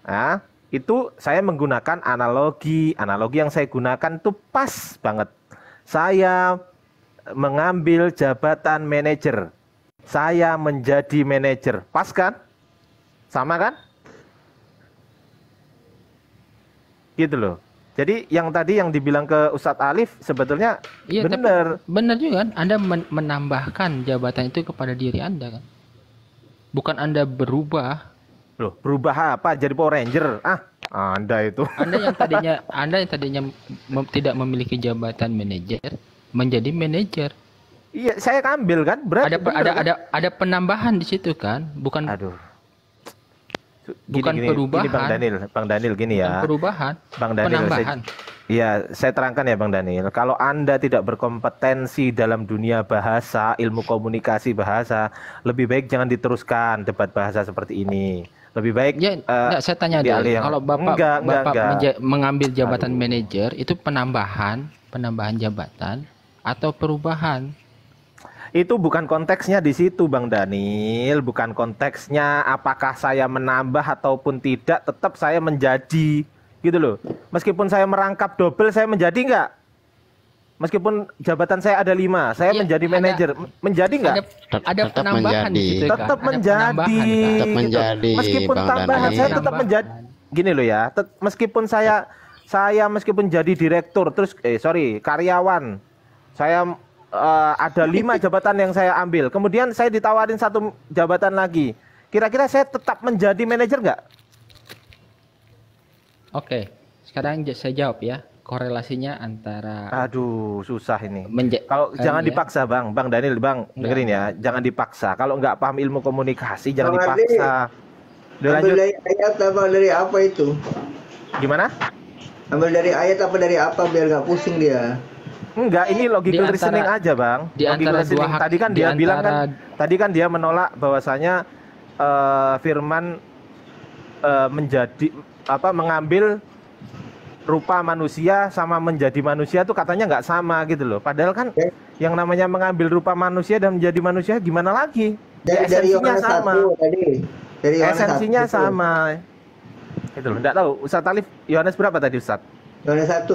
nah, itu saya menggunakan analogi. Analogi yang saya gunakan itu pas banget. Saya mengambil jabatan manajer. Saya menjadi manajer. Pas kan? Sama kan? Gitu loh. Jadi yang tadi yang dibilang ke Ustadz Alif sebetulnya benar. Benar juga kan? Anda menambahkan jabatan itu kepada diri Anda kan? Bukan Anda berubah. Loh, berubah apa? Jadi Power Ranger? Anda itu. Anda yang tadinya tidak memiliki jabatan manajer menjadi manajer. Iya, saya ambil kan. Berarti ada penambahan di situ kan? Bukan. Aduh. Bukan perubahan. Gini Bang Daniel gini ya. Bukan perubahan. Bang Daniel, penambahan. Saya terangkan ya Bang Daniel. Kalau Anda tidak berkompetensi dalam dunia bahasa, ilmu komunikasi bahasa, lebih baik jangan diteruskan debat bahasa seperti ini. Lebih baik. Saya tanya deh. Kalau Bapak mengambil jabatan manajer itu penambahan jabatan atau perubahan? Itu bukan konteksnya di situ Bang Daniel, bukan konteksnya apakah saya menambah ataupun tidak, tetap saya menjadi gitu loh. Meskipun saya merangkap double, saya menjadi enggak? Meskipun jabatan saya ada 5, saya menjadi manajer, menjadi enggak? Ada penambahan di situ kan? Tetap menjadi. Meskipun tambahan saya tetap menjadi. Gini loh ya, meskipun saya meskipun jadi direktur terus karyawan, saya ada 5 jabatan yang saya ambil. Kemudian saya ditawarin 1 jabatan lagi. Kira-kira saya tetap menjadi manajer nggak? Oke, sekarang saya jawab ya. Korelasinya antara. Aduh, susah ini. Kalau jangan dipaksa, Bang Daniel, dengerin ya. Jangan dipaksa. Kalau nggak paham ilmu komunikasi, jangan dipaksa. Ambil dari ayat apa dari apa itu? Gimana? Ambil dari ayat apa dari apa biar nggak pusing dia. Enggak, ini logical reasoning aja, Bang. Logical reasoning. Tadi kan dia bilang kan, tadi kan dia menolak bahwasanya firman mengambil rupa manusia sama menjadi manusia tuh katanya nggak sama gitu loh. Padahal kan yang namanya mengambil rupa manusia dan menjadi manusia gimana lagi? Dari esensinya sama. Dari esensinya sama. Itu loh. Enggak tahu Ustadz Alif Yohanes berapa tadi Ustadz? Yohanes 1.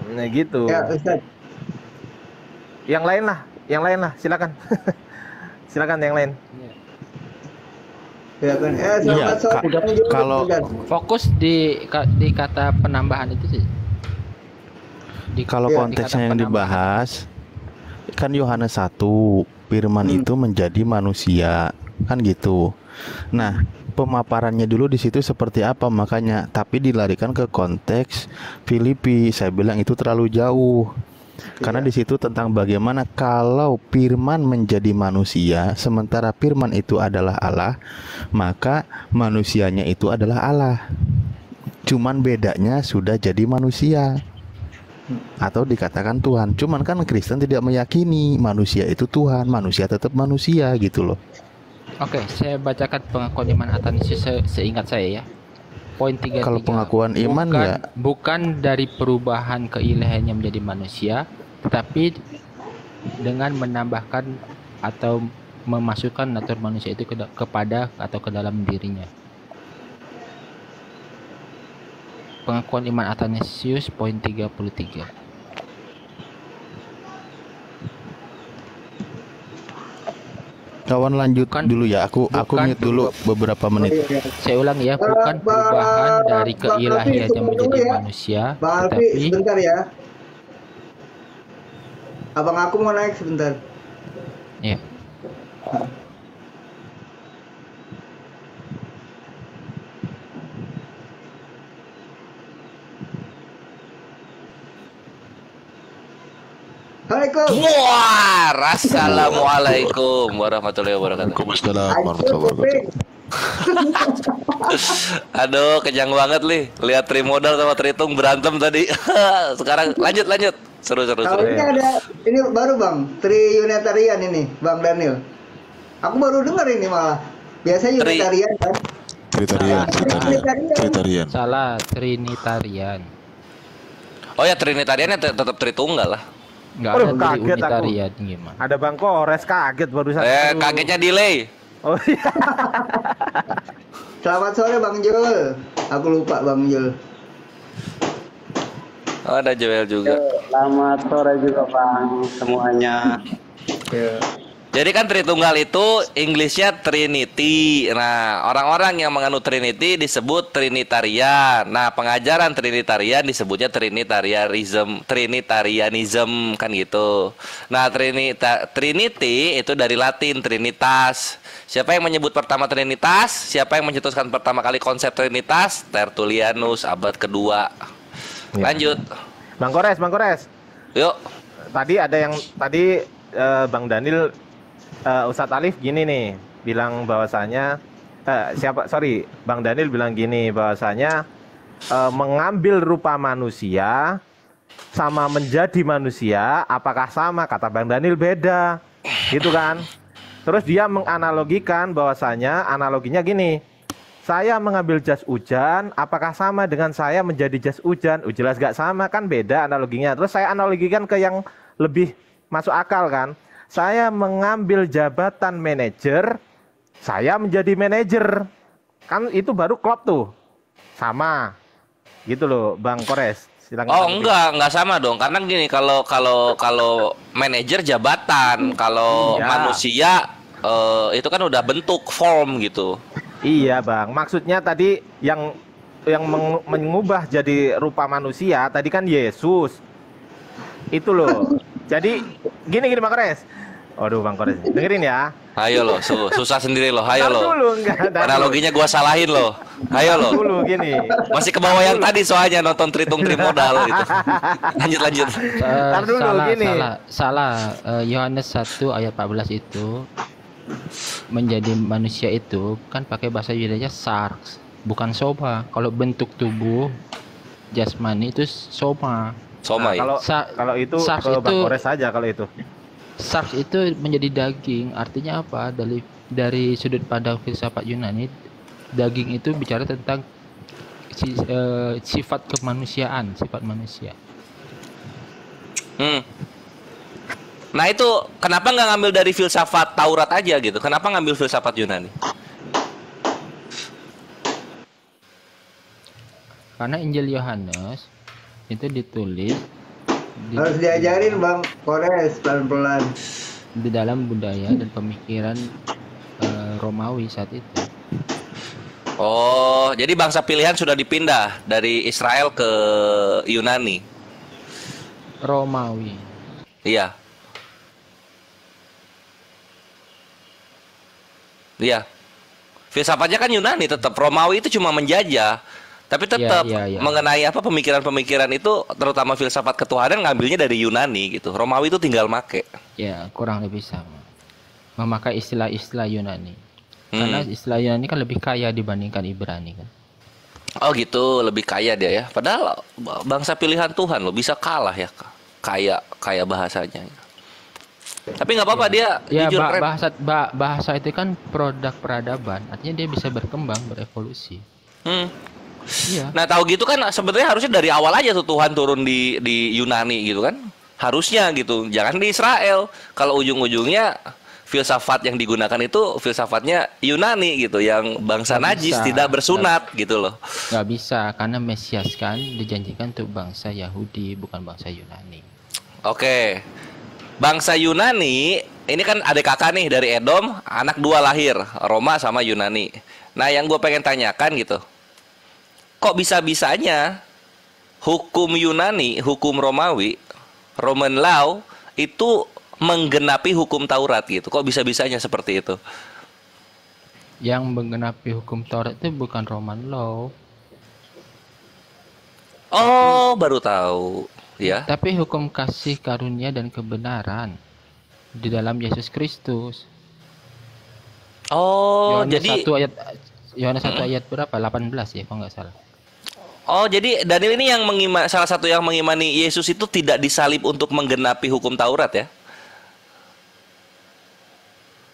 Nah gitu. Ya, Ustaz. Yang lain lah, silakan. Silakan yang lain. Silakan. Selamat sore. Kalau fokus di kata penambahan itu sih. Kalau konteksnya yang dibahas kan Yohanes 1, firman itu menjadi manusia, kan gitu. Nah, pemaparannya dulu di situ seperti apa makanya, tapi dilarikan ke konteks Filipi. Saya bilang itu terlalu jauh. Karena di situ tentang bagaimana kalau firman menjadi manusia, sementara firman itu adalah Allah, maka manusianya itu adalah Allah. Cuman bedanya sudah jadi manusia atau dikatakan Tuhan. Cuman kan Kristen tidak meyakini manusia itu Tuhan, manusia tetap manusia gitu loh. Oke, saya bacakan pengakuan iman Athanasius seingat saya ya. Poin 33. Kalau pengakuan iman bukan dari perubahan keilahiannya menjadi manusia, tetapi dengan menambahkan atau memasukkan natur manusia itu kepada atau ke dalam dirinya. Pengakuan iman Athanasius poin 33. Kawan lanjut dulu ya, aku mute dulu beberapa menit. Saya ulang ya, bukan perubahan dari keilahian yang menjadi manusia, tetapi sebentar ya. Abang aku mau naik sebentar. Ya. Wah, assalamualaikum warahmatullahi wabarakatuh. Waalaikumsalam warahmatullahi wabarakatuh. Aduh, kenyang banget nih. Lihat Trimodal sama Tritung berantem tadi. Sekarang lanjut. Seru. Ini ada, ini baru Bang, Tri Unitarian ini, Bang Daniel. Aku baru dengar ini malah. Biasanya Unitarian kan. Tritarian, Tritarian. Salah, Trinitarian. Oh ya, Trinitariannya tetap Tritunggal lah. Nggak Aduh, ada kaget aku. Unitarian gimana? Ada Bang Kores kaget barusan. Aduh. Kagetnya delay. Oh iya. Selamat sore Bang Jul. Aku lupa Bang Jul. Oh, ada Joel juga. Selamat sore juga Bang semuanya. Jadi kan Tritunggal itu Inggrisnya Trinity. Nah, orang-orang yang menganut Trinity disebut Trinitarian. Nah, pengajaran Trinitarian disebutnya Trinitarianism kan gitu. Nah, Trinity itu dari Latin Trinitas. Siapa yang menyebut pertama Trinitas? Siapa yang mencetuskan pertama kali konsep Trinitas? Tertullianus abad kedua. Lanjut. Bang Kores. Yuk. Tadi ada yang Bang Daniel Ustadz Alif gini nih bilang bahwasanya Bang Daniel bilang gini bahwasanya mengambil rupa manusia sama menjadi manusia apakah sama? Kata Bang Daniel beda gitu kan. Terus dia menganalogikan bahwasanya analoginya gini, saya mengambil jas hujan apakah sama dengan saya menjadi jas hujan? Jelas gak sama kan, beda analoginya. Terus saya analogikan ke yang lebih masuk akal kan. Saya mengambil jabatan manajer, saya menjadi manajer. Kan itu baru klop tuh. Sama. Gitu loh, Bang Kores. Silakan. Oh, enggak sama dong. Karena gini, kalau manajer jabatan, kalau manusia itu kan udah bentuk form gitu. Iya, Bang. Maksudnya tadi yang mengubah jadi rupa manusia tadi kan Yesus. Itu loh. Jadi gini Bang Kores. Waduh Bang Kores, dengerin ya. Ayo lo, susah sendiri lo. Ayo lo. Analoginya gua salahin lo. Ayo lo. Dulu gini. Masih ke bawah yang tadi soalnya nonton Tritung Trimodal gitu. Lanjut. Salah. Yohanes 1 ayat 14 itu menjadi manusia itu kan pakai bahasa Yunani sarx, bukan soma. Kalau bentuk tubuh jasmani itu soma. Soma ya. Kalau itu ke Bang Kores saja kalau itu. Sarx itu menjadi daging, artinya apa? Dari sudut pandang filsafat Yunani, daging itu bicara tentang sifat kemanusiaan, sifat manusia. Nah itu kenapa nggak ngambil dari filsafat Taurat aja gitu? Kenapa ngambil filsafat Yunani? Karena Injil Yohanes itu ditulis harus diajarin Bang Kores pelan-pelan di dalam budaya dan pemikiran Romawi saat itu. Oh, jadi bangsa pilihan sudah dipindah dari Israel ke Yunani. Romawi. Iya. Iya. Filsafatnya kan Yunani tetap. Romawi itu cuma menjajah. Tapi tetap mengenai apa pemikiran-pemikiran itu, terutama filsafat ketuhanan ngambilnya dari Yunani gitu. Romawi itu tinggal make. Ya, kurang lebih sama. Memakai istilah-istilah Yunani. Karena istilah Yunani kan lebih kaya dibandingkan Ibrani kan. Oh gitu, lebih kaya dia ya. Padahal bangsa pilihan Tuhan loh, bisa kalah ya. Kaya bahasanya. Tapi nggak apa-apa dia jujur bahasa itu kan produk peradaban. Artinya dia bisa berkembang, berevolusi. Iya. Nah tahu gitu kan sebenarnya harusnya dari awal aja tuh Tuhan turun di Yunani gitu kan, harusnya gitu, jangan di Israel. Kalau ujung-ujungnya filsafat yang digunakan itu filsafatnya Yunani gitu, yang bangsa najis tidak bersunat gitu loh. Nggak bisa karena Mesias kan dijanjikan untuk bangsa Yahudi bukan bangsa Yunani. Oke, bangsa Yunani ini kan adik kakak nih dari Edom, anak dua lahir Roma sama Yunani. Nah yang gue pengen tanyakan gitu, kok bisa-bisanya hukum Yunani, hukum Romawi, Roman law itu menggenapi hukum Taurat gitu? Kok bisa-bisanya seperti itu? Yang menggenapi hukum Taurat itu bukan Roman law. Oh, baru tahu ya. Tapi hukum kasih karunia dan kebenaran di dalam Yesus Kristus. Oh, Yohanes jadi 1 ayat Yohanes 1 ayat berapa? 18 ya kalau nggak salah. Oh, jadi Daniel ini yang salah satu yang mengimani Yesus itu tidak disalib untuk menggenapi hukum Taurat ya?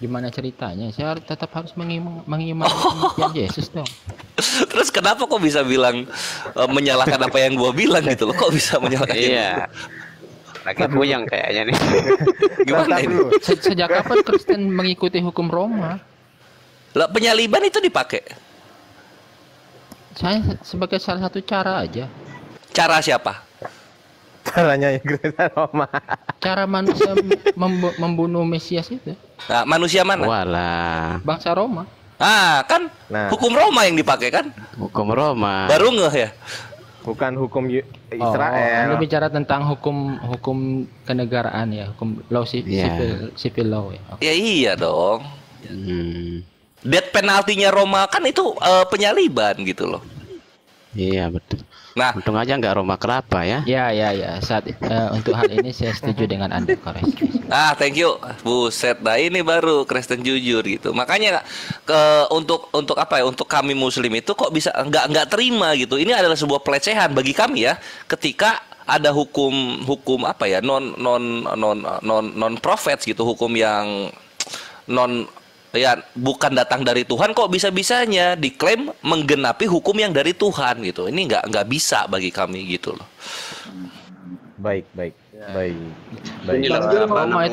Gimana ceritanya? Saya tetap harus mengimani kematian Yesus dong. Terus kenapa kok bisa bilang menyalahkan apa yang gua bilang gitu loh? Kok bisa menyalahkan? Iya. Lagi puyeng kayaknya nih. Gimana ini? Sejak kapan Kristen mengikuti hukum Roma? Lah penyaliban itu dipakai. Saya sebagai salah satu cara aja. Cara siapa? Caranya Kristen Roma. Cara manusia membunuh Mesias itu. Nah, manusia mana? Walah. Bangsa Roma. Kan hukum Roma yang dipakai kan? Hukum Roma. Baru ngeh ya? Bukan hukum Ini Israel. bicara tentang hukum kenegaraan ya, hukum law civil law ya. Ya iya dong. Death penaltinya Roma kan itu penyaliban gitu loh. Iya betul. Nah, untung aja nggak Roma kelapa ya. Ya. Untuk hal ini saya setuju dengan Anda, Kores. Thank you. Buset, nah ini baru Kristen jujur gitu. Makanya untuk apa ya? Untuk kami Muslim itu kok bisa nggak terima gitu. Ini adalah sebuah pelecehan bagi kami ya. Ketika ada hukum apa ya? Non prophets gitu, hukum yang bukan datang dari Tuhan, kok bisa-bisanya diklaim menggenapi hukum yang dari Tuhan gitu. Ini nggak bisa bagi kami gitu loh. Baik.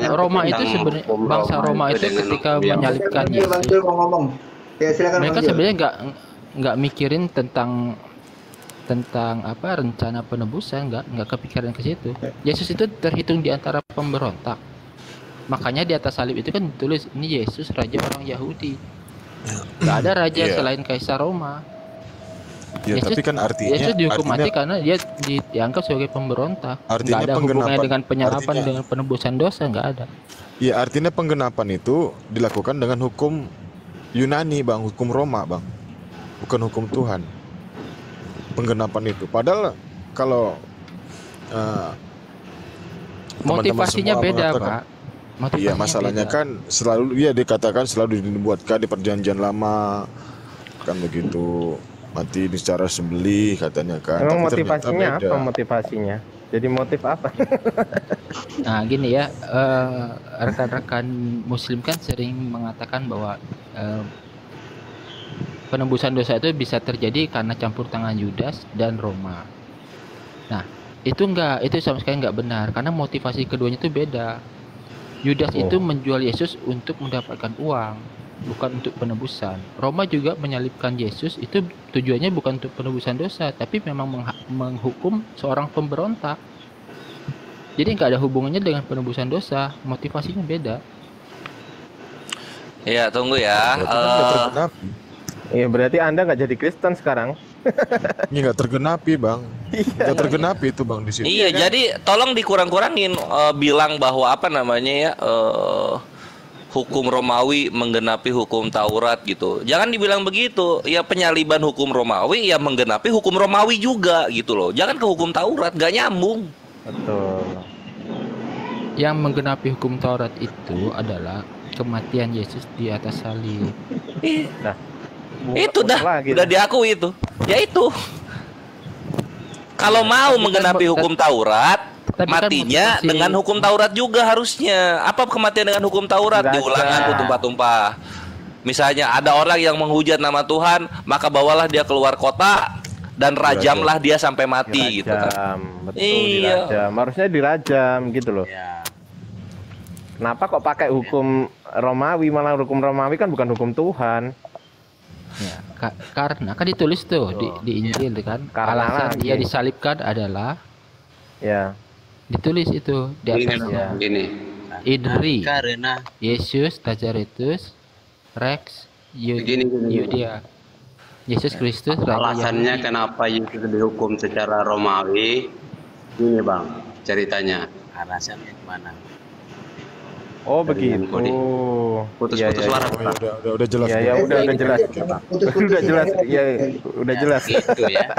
Roma itu sebenarnya bangsa Roma itu ketika menyalibkan Yesus. Mereka sebenarnya nggak mikirin tentang apa rencana penebusan, nggak kepikiran ke situ. Yesus itu terhitung di antara pemberontak. Makanya di atas salib itu kan ditulis ini Yesus raja orang Yahudi. Nggak ada raja selain Kaisar Roma. Ya, tapi kan Yesus dihukum mati karena dia dianggap sebagai pemberontak. Nggak ada hubungannya dengan penyerapan dengan penebusan dosa, nggak ada. Ya, artinya penggenapan itu dilakukan dengan hukum Yunani, Bang, hukum Roma, Bang. Bukan hukum Tuhan. Penggenapan itu. Padahal kalau motivasinya beda, Pak. Iya, masalahnya beda. Kan selalu dikatakan selalu dibuatkan di perjanjian lama kan begitu, mati secara sembelih katanya kan. Emang motivasinya apa motivasinya? Jadi motif apa? Nah gini ya, rekan-rekan Muslim kan sering mengatakan bahwa penebusan dosa itu bisa terjadi karena campur tangan Yudas dan Roma. Nah itu sama sekali nggak benar karena motivasi keduanya itu beda. Yudas itu menjual Yesus untuk mendapatkan uang, bukan untuk penebusan. Roma juga menyalibkan Yesus itu tujuannya bukan untuk penebusan dosa, tapi memang menghukum seorang pemberontak. Jadi nggak ada hubungannya dengan penebusan dosa, motivasinya beda. Iya, tunggu ya. Iya, berarti Anda nggak jadi Kristen sekarang. Ini nggak tergenapi, Bang. Nggak tergenapi itu, Bang, di sini. Iya, jadi tolong dikurang-kurangin bilang bahwa apa namanya ya hukum Romawi menggenapi hukum Taurat gitu. Jangan dibilang begitu. Ya penyaliban hukum Romawi ya menggenapi hukum Romawi juga gitu loh. Jangan ke hukum Taurat, nggak nyambung. Betul. Yang menggenapi hukum Taurat itu adalah kematian Yesus di atas salib. Nah, itu udah diakui itu. Ya itu. Kalau mau menggenapi hukum Taurat, matinya dengan hukum Taurat juga harusnya. Apa kematian dengan hukum Taurat? Diulangan tuh tumpah-tumpah. Misalnya ada orang yang menghujat nama Tuhan, maka bawalah dia keluar kota dan rajamlah dia sampai mati gitu kan. Betul, dirajam. Harusnya dirajam gitu loh. Kenapa kok pakai hukum Romawi? Malah hukum Romawi kan bukan hukum Tuhan. Ya, karena kan ditulis tuh di Injil kan. Alasan dia disalibkan adalah ditulis itu di atasnya. Idri, karena Yesus Nazaretus Rex Yudea. Yesus Kristus alasannya kenapa Yesus dihukum secara Romawi ini, Bang, ceritanya. Alasannya mana? Oh begitu. Putus-putus suara. Udah jelas. Ya udah jelas. Udah jelas. Ya udah jelas. Gitu ya.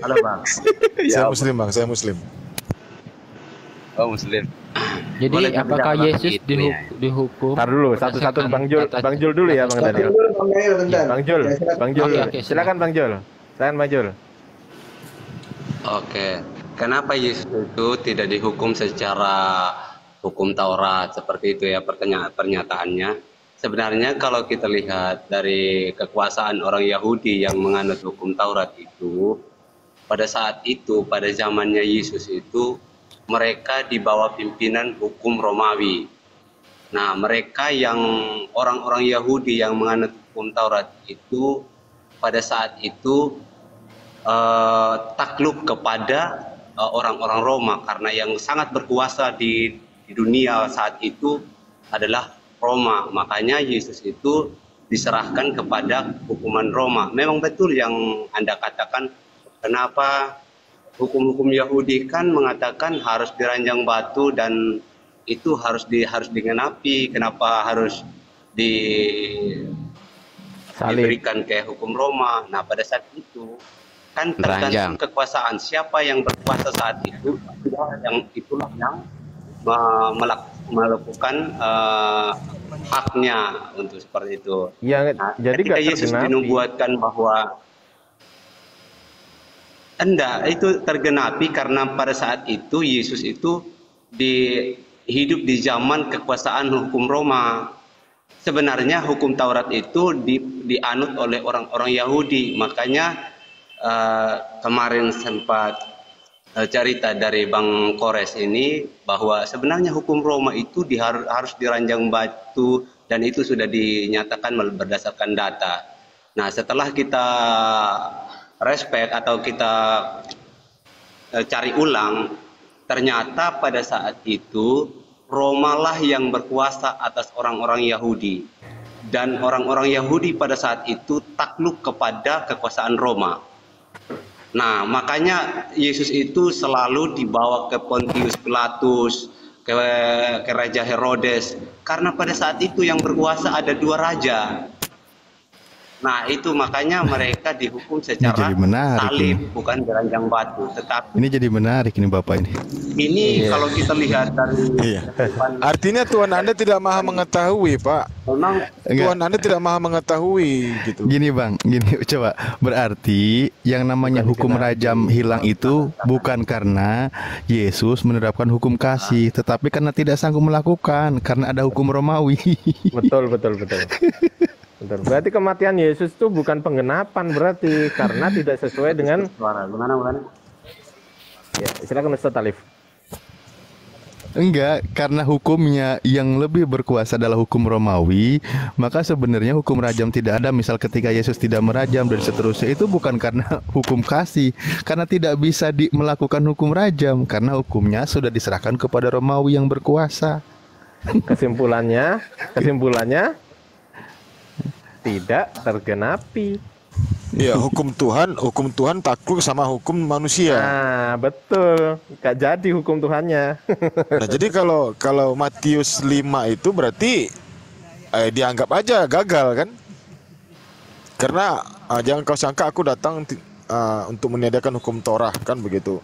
Halo, Bang. Saya Muslim, Bang. Saya Muslim. Oh, Muslim. Jadi apakah Yesus dihukum? Tar dulu, satu-satu Bang Jul dulu ya, Bang Daniel. Bang Jul. Silakan Bang Jul. Oke. Kenapa Yesus itu tidak dihukum secara hukum Taurat seperti itu ya pernyataannya. Sebenarnya kalau kita lihat dari kekuasaan orang Yahudi yang menganut hukum Taurat itu, pada saat itu, pada zamannya Yesus itu, mereka di bawah pimpinan hukum Romawi. Nah, mereka yang orang-orang Yahudi yang menganut hukum Taurat itu, pada saat itu takluk kepada orang-orang Roma, karena yang sangat berkuasa di dunia saat itu adalah Roma. Makanya Yesus itu diserahkan kepada hukuman Roma. Memang betul yang Anda katakan, kenapa hukum-hukum Yahudi kan mengatakan harus diranjang batu dan itu harus digenapi. Kenapa harus diberikan ke hukum Roma? Nah, pada saat itu kan tergantung kekuasaan, siapa yang berkuasa saat itu, itulah yang melakukan haknya untuk seperti itu. Ya, nah, jadi ketika Yesus dinubuatkan bahwa itu tergenapi karena pada saat itu Yesus itu hidup di zaman kekuasaan hukum Roma. Sebenarnya hukum Taurat itu dianut oleh orang-orang Yahudi. Makanya kemarin sempat cerita dari Bang Kores ini bahwa sebenarnya hukum Roma itu harus diranjang batu dan itu sudah dinyatakan berdasarkan data. Nah, setelah kita respect atau kita cari ulang, ternyata pada saat itu Roma lah yang berkuasa atas orang-orang Yahudi, dan orang-orang Yahudi pada saat itu takluk kepada kekuasaan Roma. Nah, makanya Yesus itu selalu dibawa ke Pontius Pilatus, ke Raja Herodes, karena pada saat itu yang berkuasa ada dua raja. Nah, itu makanya mereka dihukum secara salib, bukan diranjang batu. Tetapi ini jadi menarik ini Bapak ini. Ini kalau kita lihat dari artinya Tuhan Anda tidak maha mengetahui, Pak. Memang Tuhan Anda tidak maha mengetahui gitu. Gini Bang, gini coba. Berarti yang namanya hukum rajam hilang itu bukan karena Yesus menerapkan hukum kasih, tetapi karena tidak sanggup melakukan karena ada hukum Romawi. Betul. Betul. Berarti kematian Yesus itu bukan penggenapan berarti karena tidak sesuai dengan Ya, silakan Ustaz Alif. Enggak, karena hukumnya yang lebih berkuasa adalah hukum Romawi, maka sebenarnya hukum rajam tidak ada. Misal ketika Yesus tidak merajam dan seterusnya, itu bukan karena hukum kasih, karena tidak bisa melakukan hukum rajam karena hukumnya sudah diserahkan kepada Romawi yang berkuasa. Kesimpulannya tidak tergenapi. Ya, hukum Tuhan takluk sama hukum manusia. Nah, betul. Gak jadi hukum Tuhannya. Nah, jadi kalau Matius 5 itu berarti dianggap aja gagal kan? Karena jangan kau sangka aku datang untuk meniadakan hukum Torah kan begitu.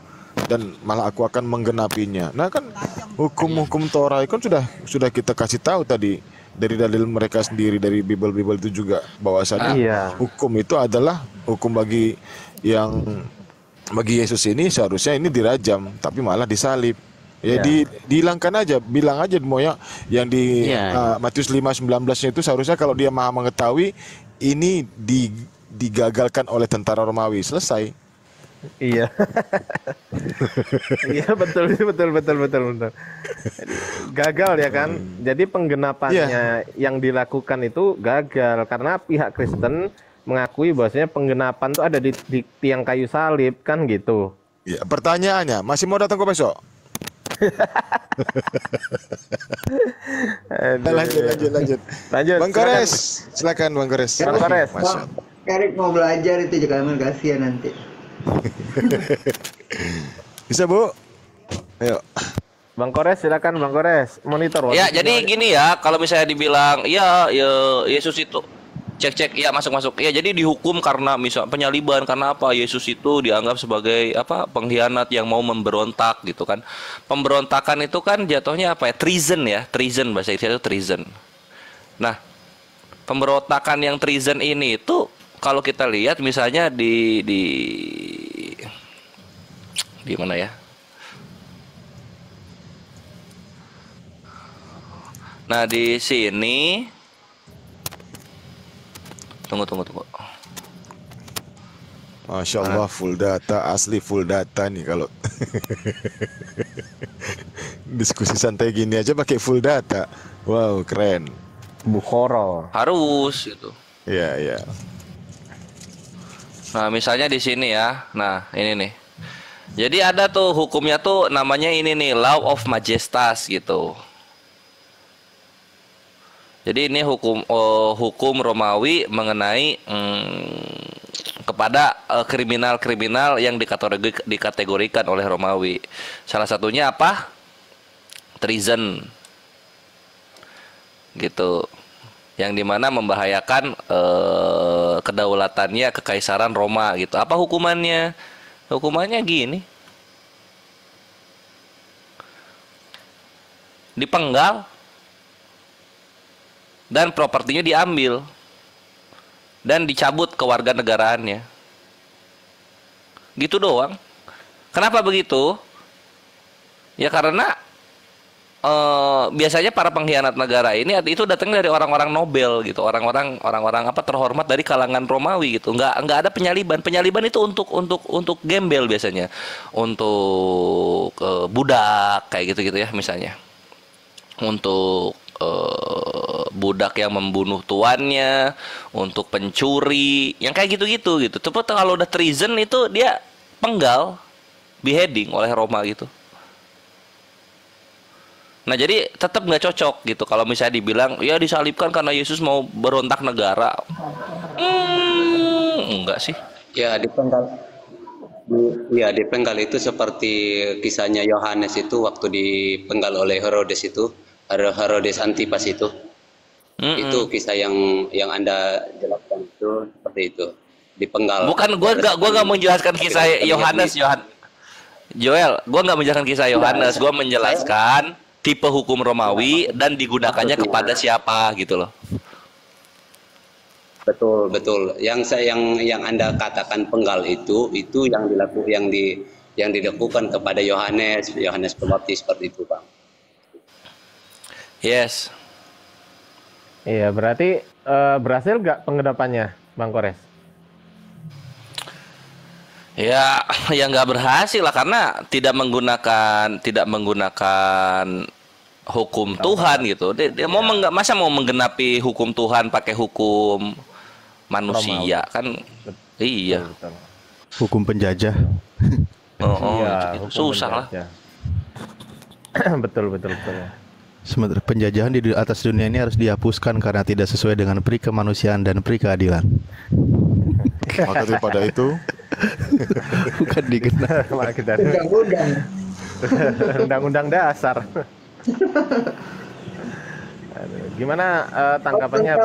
Dan malah aku akan menggenapinya. Nah, kan hukum Torah itu kan sudah kita kasih tahu tadi dari dalil mereka sendiri, dari Bible itu juga bahwasanya hukum itu adalah hukum bagi Yesus ini seharusnya ini dirajam, tapi malah disalib. Ya dihilangkan aja, bilang aja yang di Matius 5:19 itu seharusnya kalau dia maha mengetahui ini digagalkan oleh tentara Romawi, selesai. Iya. Iya, betul. Gagal ya kan? Jadi penggenapannya yang dilakukan itu gagal karena pihak Kristen mengakui bahwasanya penggenapan itu ada di tiang kayu salib kan gitu. Ya, pertanyaannya, masih mau datang ke besok? Lanjut. Bang Kores, silakan Bang Kores. Bang Kores. Bang Erik mau belajar itu jangan kasihan nanti. Bisa Bu? Ayo. Bang Kores, silakan Bang Kores. Monitor. Ya, jadi gini ya, kalau misalnya dibilang ya Yesus itu cek ya masuk. Ya, jadi dihukum karena misal penyaliban karena apa? Yesus itu dianggap sebagai pengkhianat yang mau memberontak gitu kan. Pemberontakan itu kan jatuhnya apa ya? Treason bahasa Inggrisnya itu treason. Nah, pemberontakan yang treason ini itu kalau kita lihat misalnya di mana ya? Nah, di sini tunggu. Masya Allah, full data, asli full data nih kalau diskusi santai gini aja pakai full data. Wow, keren. Bukhara. Harus gitu. Iya, iya. Nah, misalnya di sini ya. Nah, ini nih. Jadi ada tuh hukumnya tuh namanya ini nih, Law of Majestas gitu. Jadi ini hukum Romawi mengenai kepada kriminal-kriminal yang dikategorikan oleh Romawi. Salah satunya apa? Treason. Gitu. Yang dimana membahayakan kedaulatannya kekaisaran Roma gitu. Apa hukumannya? Hukumannya gini. Dipenggal dan propertinya diambil dan dicabut kewarganegaraannya. Gitu doang. Kenapa begitu? Ya karena biasanya para pengkhianat negara ini itu datangnya dari orang-orang nobel gitu, orang-orang apa terhormat dari kalangan Romawi gitu. Nggak ada penyaliban. Penyaliban itu untuk gembel biasanya, untuk budak kayak gitu ya misalnya, untuk budak yang membunuh tuannya, untuk pencuri, yang kayak gitu-gitu gitu. Tapi kalau udah treason itu dia penggal, beheading oleh Roma gitu. Nah jadi tetap nggak cocok gitu kalau misalnya dibilang ya disalibkan karena Yesus mau berontak negara. Enggak sih. Ya dipenggal. Ya dipenggal itu seperti kisahnya Yohanes itu waktu dipenggal oleh Herodes itu, Herodes Antipas itu. Itu kisah yang Anda jelaskan itu seperti itu. Dipenggal. Bukan, gua nggak menjelaskan kisah Yohanes, Joel, gua nggak menjelaskan kisah Yohanes, gua menjelaskan tipe hukum Romawi dan digunakannya kepada siapa gitu loh. Betul. Yang Anda katakan penggal itu yang dilakukan kepada Yohanes Pembaptis seperti itu, Bang. Yes. Iya, berarti berhasil nggak penggenapannya, Bang Kores? Ya nggak berhasil lah karena tidak menggunakan hukum Tuhan gitu. Dia masa mau menggenapi hukum Tuhan pakai hukum manusia kan? Iya. Hukum penjajah. Iya, gitu. Susah lah. Betul. Sementara penjajahan di atas dunia ini harus dihapuskan karena tidak sesuai dengan peri kemanusiaan dan peri keadilan. Maka daripada itu bukan dikenal undang-undang dasar. Gimana tanggapannya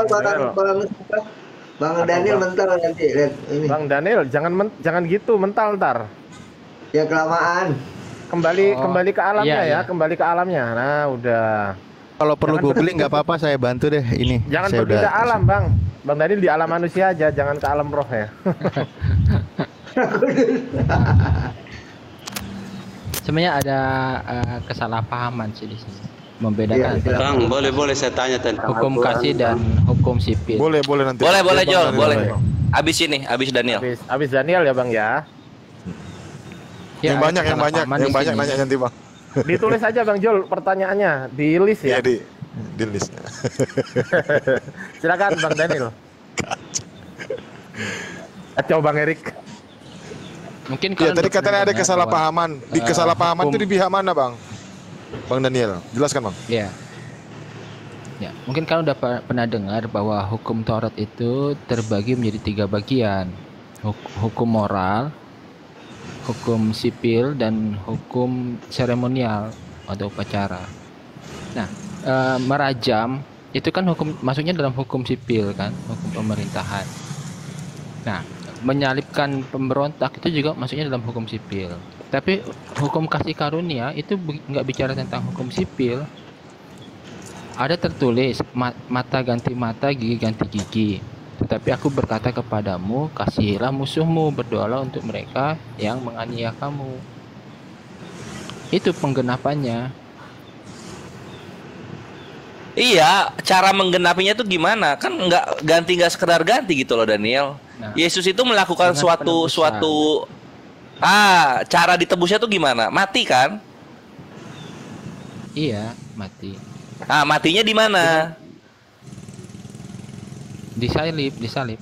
Bang Daniel mental nanti lihat ini. Bang Daniel jangan gitu mental ntar. Ya kelamaan. Kembali ke alamnya ya, kembali ke alamnya. Nah, udah. Kalau perlu googling nggak apa-apa, saya bantu deh ini. Jangan saya pergi ke alam, Bang. Bang Daniel di alam manusia aja, jangan ke alam roh ya. Sebenarnya ada kesalahpahaman sih di sini. Membedakan Bang, boleh saya tanya tentang hukum kasih dan hukum sipil. boleh nanti. Boleh Jol, boleh. Abis Daniel. Abis Daniel ya, Bang ya. Yang banyak nanya nanti, Bang. Ditulis aja Bang Jol pertanyaannya di list ya. Iya di list. Silakan Bang Daniel. Coba Bang Erik. Mungkin ya tadi katanya ada kesalahpahaman. Di kesalahpahaman itu di pihak mana, Bang? Bang Daniel, jelaskan, Bang. Iya. Ya, mungkin kalian udah pernah dengar bahwa hukum Taurat itu terbagi menjadi 3 bagian. Hukum moral, hukum sipil, dan hukum seremonial atau upacara. Nah, merajam itu kan hukum, masuknya dalam hukum sipil kan, hukum pemerintahan. Nah, menyalibkan pemberontak itu juga masuknya dalam hukum sipil. Tapi hukum kasih karunia itu nggak bicara tentang hukum sipil. Ada tertulis mata ganti mata, gigi ganti gigi. Tetapi aku berkata kepadamu, kasihilah musuhmu, berdoalah untuk mereka yang menganiaya kamu. Itu penggenapannya. Iya, cara menggenapinya tuh gimana? Kan nggak sekedar ganti gitu loh, Daniel. Nah, Yesus itu melakukan dengan penebusan. cara ditebusnya tuh gimana? Mati kan? Iya, mati. Matinya di mana? Disalib.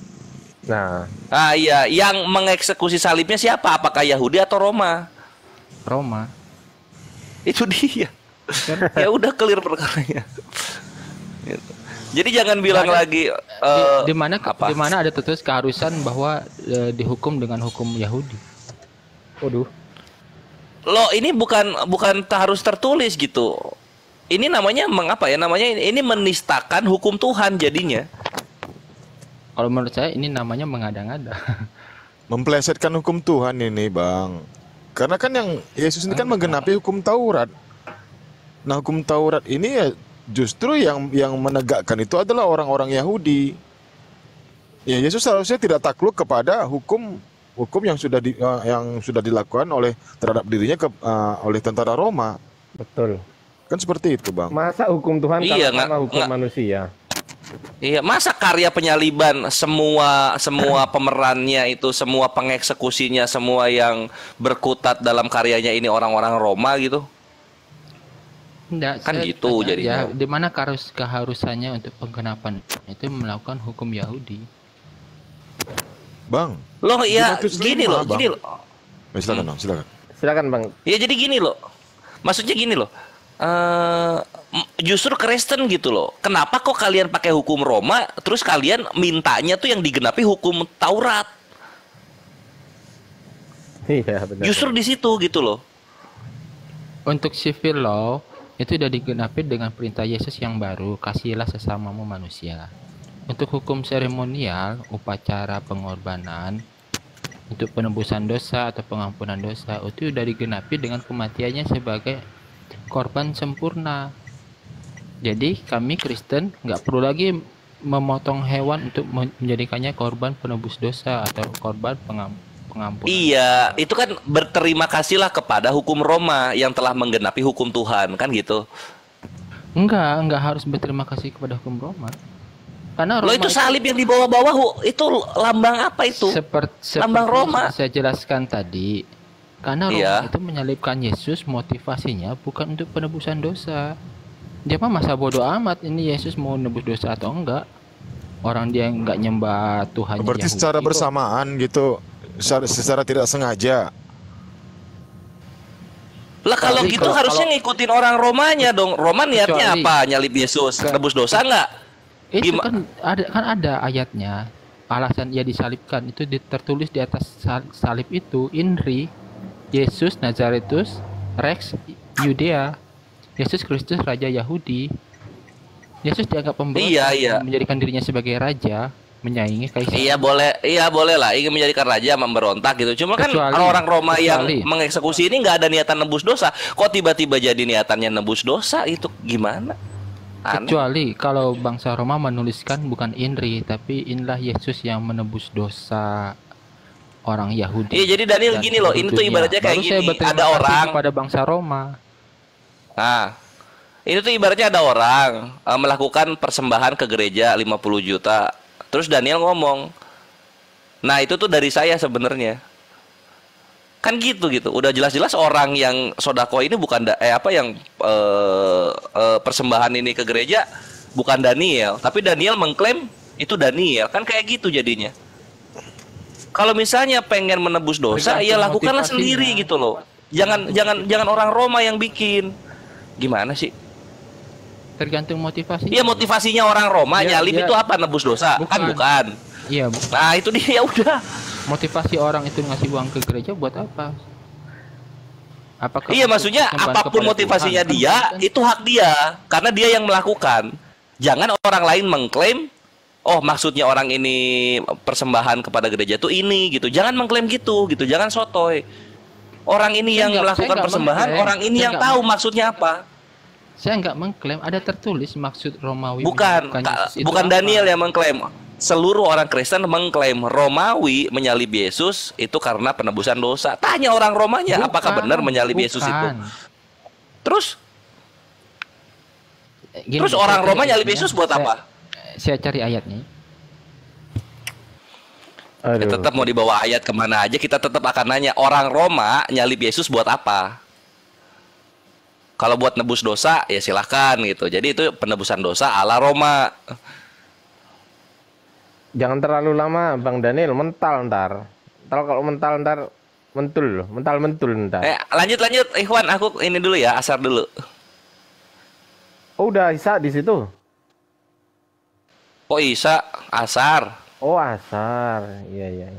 Nah, Iya, yang mengeksekusi salibnya siapa? Apakah Yahudi atau Roma? Roma. Itu dia. Ya udah clear perkaranya. Gitu. Jadi jangan bilang lagi Di mana ada tertulis keharusan bahwa dihukum dengan hukum Yahudi. waduh. Loh, ini bukan harus tertulis gitu. Ini namanya mengapa ya? Namanya ini menistakan hukum Tuhan jadinya. Kalau menurut saya ini namanya mengada-ngada. Memplesetkan hukum Tuhan ini, Bang. Karena kan yang Yesus ini kan menggenapi hukum Taurat. Nah, hukum Taurat ini ya justru yang menegakkan itu adalah orang-orang Yahudi. Ya, Yesus seharusnya tidak takluk kepada hukum yang sudah dilakukan terhadap dirinya oleh tentara Roma. Betul. Kan seperti itu, Bang. Masa hukum Tuhan Iya, kalah sama hukum manusia? Iya, masa karya penyaliban semua pemerannya itu, semua pengeksekusinya, semua yang berkutat dalam karyanya ini orang-orang Roma gitu? Enggak, Kan saya gitu tanya, jadinya. ya, di mana keharusannya untuk penggenapan itu melakukan hukum Yahudi. Bang. Loh ya, 505, gini loh, Bang. gini loh. Silakan, Bang, silakan. Silakan, Bang. Ya jadi gini loh. Maksudnya gini loh. Justru Kristen gitu loh. Kenapa kok kalian pakai hukum Roma, terus kalian mintanya tuh yang digenapi hukum Taurat? Iya, benar. Justru di situ gitu loh. Untuk civil law itu sudah digenapi dengan perintah Yesus yang baru, kasihilah sesamamu manusia. Untuk hukum seremonial, upacara pengorbanan, untuk penebusan dosa atau pengampunan dosa, itu sudah digenapi dengan kematiannya sebagai korban sempurna. Jadi kami Kristen nggak perlu lagi memotong hewan untuk menjadikannya korban penebus dosa atau korban pengampunan. Iya, itu kan berterima kasihlah kepada hukum Roma yang telah menggenapi hukum Tuhan, kan gitu. Enggak harus berterima kasih kepada hukum Roma. Karena Lo Roma itu salib yang di bawah-bawah itu lambang apa itu? seperti lambang Roma. saya jelaskan tadi. Karena Roma Iya. itu menyalibkan Yesus, motivasinya bukan untuk penebusan dosa. Dia mah masa bodoh amat ini Yesus mau nebus dosa atau enggak. Orang dia nggak nyembah Tuhan Berarti Yahudi secara kok. bersamaan gitu, secara tidak sengaja. Lah kalau Tapi gitu kalau- harusnya ngikutin orang Romanya dong. Roma niatnya Kecuali- apa? Nyalib Yesus, nebus dosa nggak? Itu Gimana? kan ada ayatnya. Alasan ia disalibkan itu tertulis di atas salib itu INRI Yesus Nazaretus Rex Yudea. Yesus Kristus Raja Yahudi. Yesus dianggap pemberontak, Iya. menjadikan dirinya sebagai raja, menyaingi kaisar. Iya boleh lah. Ingin menjadikan raja memberontak gitu. Cuma kan Kecuali- orang Roma yang kecuali- mengeksekusi ini nggak ada niatan nebus dosa. Kok tiba-tiba jadi niatannya nebus dosa? Itu gimana? Aneh. Kecuali kalau bangsa Roma menuliskan bukan INRI, tapi inilah Yesus yang menebus dosa orang Yahudi. Iya, jadi Daniel dan gini loh, ini tuh dunia. ibaratnya kayak Baru saya gini. berterima Ada kasih orang. kepada bangsa Roma. Nah, ini tuh ibaratnya ada orang melakukan persembahan ke gereja 50 juta. Terus Daniel ngomong, nah itu tuh dari saya sebenarnya. Kan gitu. Udah jelas-jelas orang yang sodako ini bukan persembahan ini ke gereja bukan Daniel, tapi Daniel mengklaim itu Daniel. Kan kayak gitu jadinya. Kalau misalnya pengen menebus dosa, ya Tergantung lakukanlah motivasinya. sendiri gitu loh. Jangan orang Roma yang bikin. Gimana sih? Tergantung motivasi. Iya, motivasinya orang Roma Dia- nyalib dia- itu apa? Nebus dosa? Kan bukan. Iya, Nah, itu dia udah. motivasi orang itu ngasih uang ke gereja buat apa? Apakah Iya, untuk maksudnya penyembahan apapun kepada motivasinya Tuhan? Kan dia, bukan. itu hak dia karena dia yang melakukan. Jangan orang lain mengklaim, oh maksudnya orang ini persembahan kepada gereja tuh ini gitu. Jangan mengklaim gitu. Jangan sotoy. Orang ini Saya yang nggak- melakukan saya nggak persembahan, mengklaim. orang ini Saya yang nggak tahu maksudnya apa. Saya nggak mengklaim, ada tertulis maksud Romawi. Bukan, Yesus itu bukan apa. Daniel yang mengklaim. Seluruh orang Kristen mengklaim Romawi menyalib Yesus itu karena penebusan dosa. Tanya orang Romanya, apakah benar menyalib Yesus itu? Bukan. Terus Gini, Terus saya orang cari Roma nyalip ayatnya. Yesus buat apa? Saya cari ayatnya. Ya, tetap mau dibawa ayat kemana aja kita tetap akan nanya, orang Roma nyalip Yesus buat apa? Kalau buat nebus dosa ya silahkan gitu. Jadi itu penebusan dosa ala Roma. Jangan terlalu lama Bang Daniel, mental ntar. Kalau mental ntar mentul, mental ntar. Lanjut Ikhwan, aku ini dulu ya, asar dulu. Oh, udah Isa di situ. Oh Isa, asar. Oh, asar. Iya.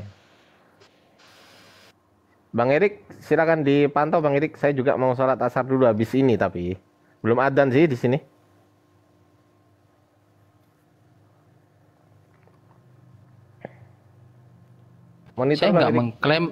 Bang Erik, silakan dipantau Bang Erik. Saya juga mau sholat asar dulu habis ini, tapi belum adzan sih di sini. Monitor Saya Bang nggak Erik. mengklaim